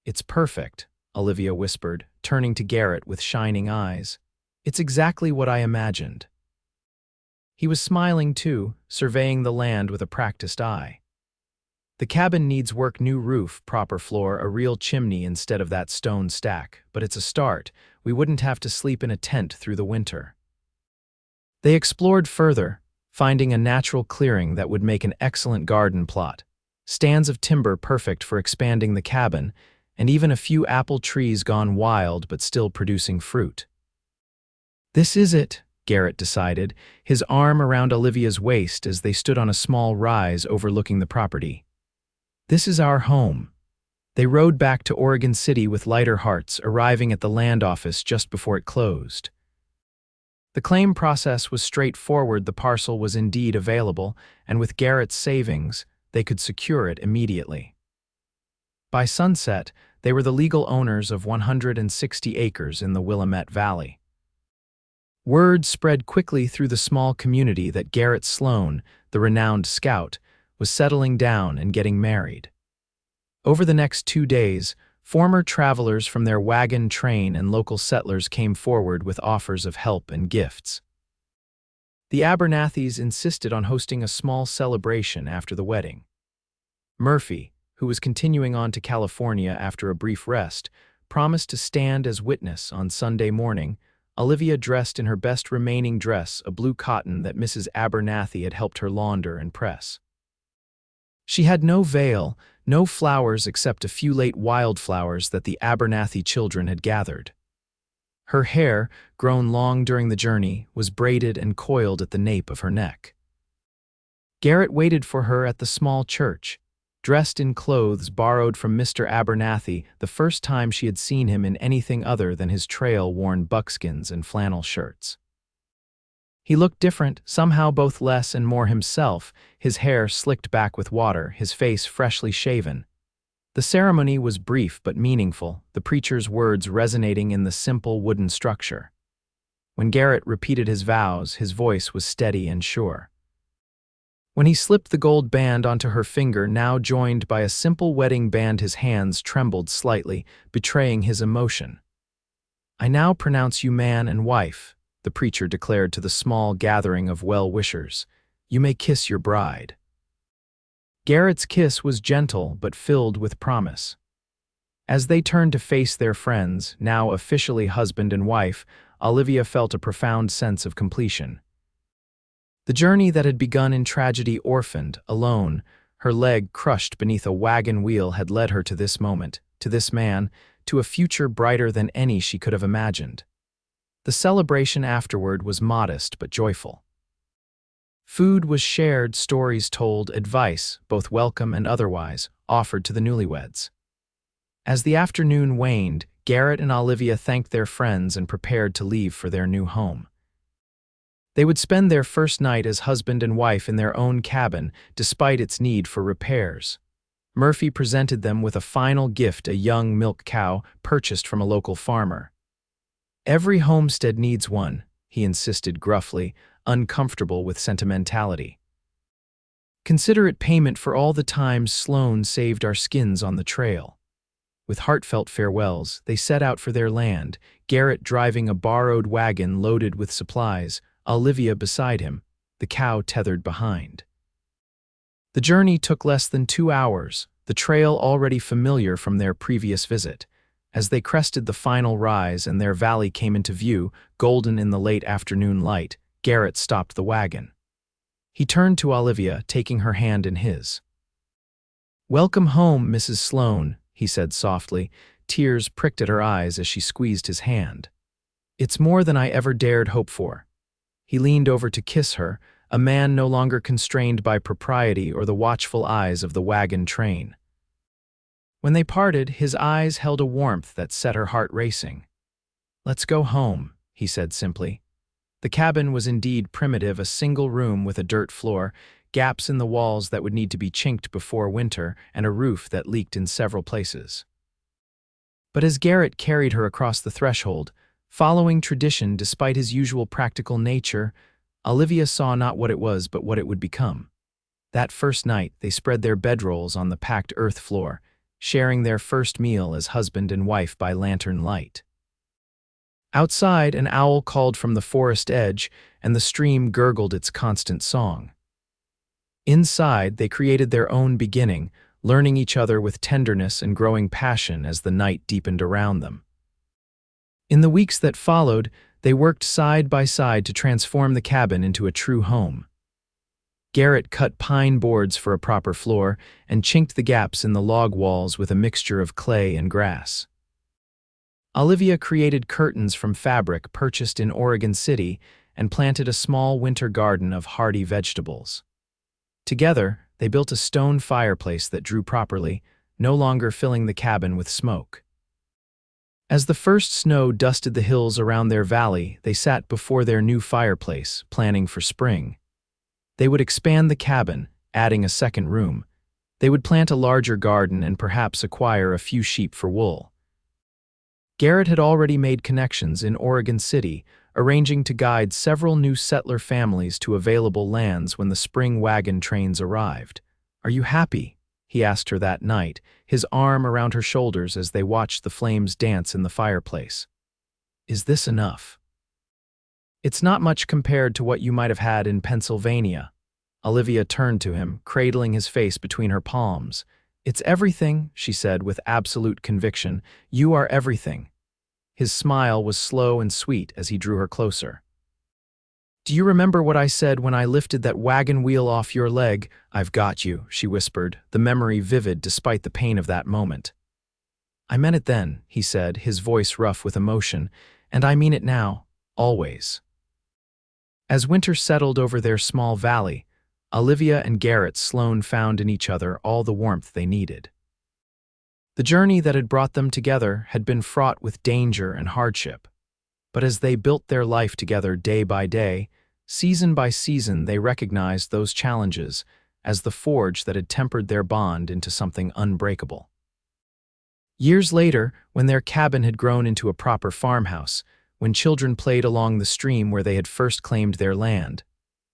"It's perfect," Olivia whispered, turning to Garrett with shining eyes. "It's exactly what I imagined." He was smiling too, surveying the land with a practiced eye. The cabin needs work: new roof, proper floor, a real chimney instead of that stone stack, but it's a start. We wouldn't have to sleep in a tent through the winter. They explored further, finding a natural clearing that would make an excellent garden plot. Stands of timber perfect for expanding the cabin, and even a few apple trees gone wild but still producing fruit. This is it, Garrett decided, his arm around Olivia's waist as they stood on a small rise overlooking the property. This is our home. They rode back to Oregon City with lighter hearts, arriving at the land office just before it closed. The claim process was straightforward. The parcel was indeed available, and with Garrett's savings, they could secure it immediately. By sunset, they were the legal owners of 160 acres in the Willamette Valley. Word spread quickly through the small community that Garrett Sloan, the renowned scout, was settling down and getting married. Over the next 2 days, former travelers from their wagon train and local settlers came forward with offers of help and gifts. The Abernathys insisted on hosting a small celebration after the wedding. Murphy, who was continuing on to California after a brief rest, promised to stand as witness on Sunday morning. Olivia dressed in her best remaining dress, a blue cotton that Mrs. Abernathy had helped her launder and press. She had no veil, no flowers except a few late wildflowers that the Abernathy children had gathered. Her hair, grown long during the journey, was braided and coiled at the nape of her neck. Garrett waited for her at the small church, dressed in clothes borrowed from Mr. Abernathy, the first time she had seen him in anything other than his trail-worn buckskins and flannel shirts. He looked different, somehow both less and more himself, his hair slicked back with water, his face freshly shaven. The ceremony was brief but meaningful, the preacher's words resonating in the simple wooden structure. When Garrett repeated his vows, his voice was steady and sure. When he slipped the gold band onto her finger, now joined by a simple wedding band, his hands trembled slightly, betraying his emotion. "I now pronounce you man and wife," the preacher declared to the small gathering of well-wishers. "You may kiss your bride." Garrett's kiss was gentle but filled with promise. As they turned to face their friends, now officially husband and wife, Olivia felt a profound sense of completion. The journey that had begun in tragedy, orphaned, alone, her leg crushed beneath a wagon wheel, had led her to this moment, to this man, to a future brighter than any she could have imagined. The celebration afterward was modest but joyful. Food was shared, stories told, advice, both welcome and otherwise, offered to the newlyweds. As the afternoon waned, Garrett and Olivia thanked their friends and prepared to leave for their new home. They would spend their first night as husband and wife in their own cabin, despite its need for repairs. Murphy presented them with a final gift, a young milk cow purchased from a local farmer. "Every homestead needs one," he insisted gruffly, uncomfortable with sentimentality. "Consider it payment for all the times Sloan saved our skins on the trail." With heartfelt farewells, they set out for their land, Garrett driving a borrowed wagon loaded with supplies, Olivia beside him, the cow tethered behind. The journey took less than 2 hours, the trail already familiar from their previous visit. As they crested the final rise and their valley came into view, golden in the late afternoon light, Garrett stopped the wagon. He turned to Olivia, taking her hand in his. "Welcome home, Mrs. Sloan," he said softly. Tears pricked at her eyes as she squeezed his hand. "It's more than I ever dared hope for." He leaned over to kiss her, a man no longer constrained by propriety or the watchful eyes of the wagon train. When they parted, his eyes held a warmth that set her heart racing. "Let's go home," he said simply. The cabin was indeed primitive, a single room with a dirt floor, gaps in the walls that would need to be chinked before winter, and a roof that leaked in several places. But as Garrett carried her across the threshold, following tradition despite his usual practical nature, Olivia saw not what it was but what it would become. That first night, they spread their bedrolls on the packed earth floor, sharing their first meal as husband and wife by lantern light. Outside, an owl called from the forest edge, and the stream gurgled its constant song. Inside, they created their own beginning, learning each other with tenderness and growing passion as the night deepened around them. In the weeks that followed, they worked side by side to transform the cabin into a true home. Garrett cut pine boards for a proper floor and chinked the gaps in the log walls with a mixture of clay and grass. Olivia created curtains from fabric purchased in Oregon City and planted a small winter garden of hardy vegetables. Together, they built a stone fireplace that drew properly, no longer filling the cabin with smoke. As the first snow dusted the hills around their valley, they sat before their new fireplace, planning for spring. They would expand the cabin, adding a second room. They would plant a larger garden and perhaps acquire a few sheep for wool. Garrett had already made connections in Oregon City, arranging to guide several new settler families to available lands when the spring wagon trains arrived. "Are you happy?" he asked her that night, his arm around her shoulders as they watched the flames dance in the fireplace. "Is this enough?" "It's not much compared to what you might have had in Pennsylvania." Olivia turned to him, cradling his face between her palms. "It's everything," she said with absolute conviction. "You are everything." His smile was slow and sweet as he drew her closer. "Do you remember what I said when I lifted that wagon wheel off your leg? I've got you," she whispered, the memory vivid despite the pain of that moment. "I meant it then," he said, his voice rough with emotion, "and I mean it now, always." As winter settled over their small valley, Olivia and Garrett Sloan found in each other all the warmth they needed. The journey that had brought them together had been fraught with danger and hardship. But as they built their life together day by day, season by season, they recognized those challenges as the forge that had tempered their bond into something unbreakable. Years later, when their cabin had grown into a proper farmhouse, when children played along the stream where they had first claimed their land,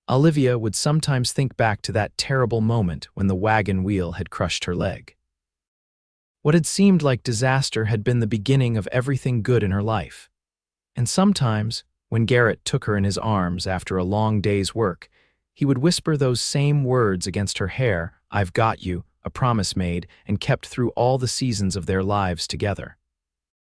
Olivia would sometimes think back to that terrible moment when the wagon wheel had crushed her leg. What had seemed like disaster had been the beginning of everything good in her life. And sometimes, when Garrett took her in his arms after a long day's work, he would whisper those same words against her hair, "I've got you," a promise made and kept through all the seasons of their lives together.